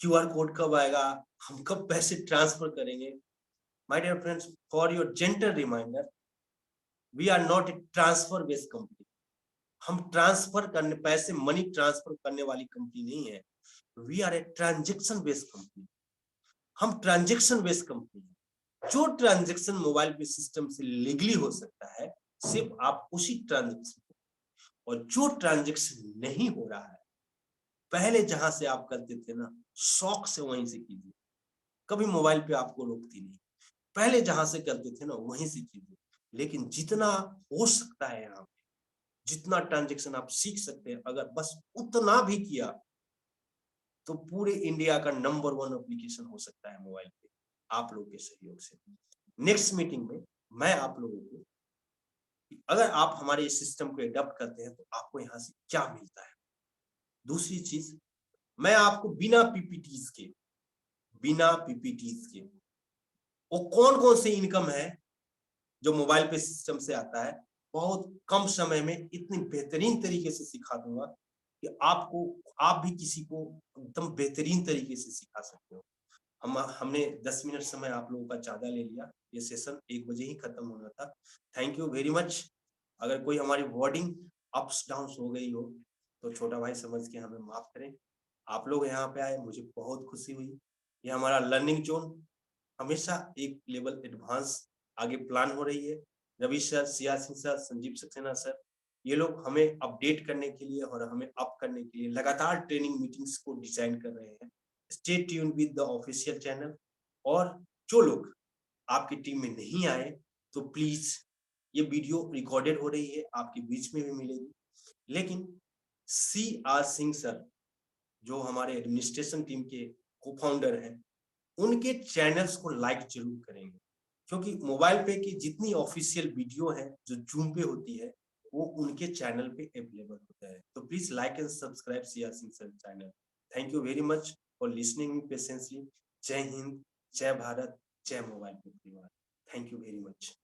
क्यूआर कोड कब आएगा, हम कब पैसे ट्रांसफर करेंगे, my dear friends, for your gentle reminder, we are not a transfer based company. हम ट्रांसफर करने, पैसे मनी ट्रांसफर करने वाली कंपनी नहीं है। We are a transaction based company. हम ट्रांजेक्शन बेस्ड कंपनी है। जो ट्रांजेक्शन मोबाइल पे सिस्टम से लीगली हो सकता है, सिर्फ आप उसी ट्रांजेक्शन, और जो ट्रांजेक्शन नहीं हो रहा है, पहले जहां से आप करते थे ना, शौक से वहीं से कीजिए। कभी मोबाइल पे आपको रोकती नहीं, पहले जहां से करते थे ना वहीं से कीजिए। लेकिन जितना हो सकता है यहाँ पे, जितना ट्रांजेक्शन आप सीख सकते हैं, अगर बस उतना भी किया, तो पूरे इंडिया का नंबर 1 एप्लीकेशन हो सकता है मोबाइल पे, आप लोग के सहयोग से। नेक्स्ट मीटिंग में मैं आप लोगों को, अगर आप हमारे इस सिस्टम को एडॉप्ट करते हैं, तो आपको यहाँ से क्या मिलता है। दूसरी चीज, मैं आपको बिना पीपीटीज के वो कौन कौन से इनकम है जो मोबाइल पे सिस्टम से आता है, बहुत कम समय में इतनी बेहतरीन तरीके से सिखा दूंगा कि आप भी किसी को एकदम बेहतरीन तरीके से सिखा सकते हो। हमने 10 मिनट समय आप लोगों का ज़्यादा ले लिया। ये सेशन 1 बजे ही खत्म होना था। Thank you very much. अगर कोई हमारी वर्डिंग अप्स डाउन्स हो गई हो तो छोटा भाई समझ के हमें माफ करें। आप लोग यहाँ पे आए, मुझे बहुत खुशी हुई। ये हमारा लर्निंग जोन हमेशा एक लेवल एडवांस आगे प्लान हो रही है। रवि सर, सियासी सर, संजीव सक्सेना सर, ये लोग हमें अपडेट करने के लिए और हमें अप करने के लिए लगातार ट्रेनिंग मीटिंग्स को डिजाइन कर रहे हैं। Stay tune with the official channel. और जो लोग आपकी टीम में नहीं आए तो प्लीज, ये वीडियो रिकॉर्डेड हो रही है, आपके बीच में भी मिलेगी। लेकिन CR सिंह सर, जो हमारे एडमिनिस्ट्रेशन टीम के को फाउंडर हैं, उनके चैनल्स को लाइक जरूर करेंगे, क्योंकि मोबाइल पे की जितनी ऑफिशियल वीडियो है जो जूम पे होती है वो उनके चैनल पे अवेलेबल होता है। तो please like and subscribe CR Singh sir channel. Thank you very much for listening patiently. जय हिंद, जय भारत, जय मोबाइल पे परिवार। Thank you very much.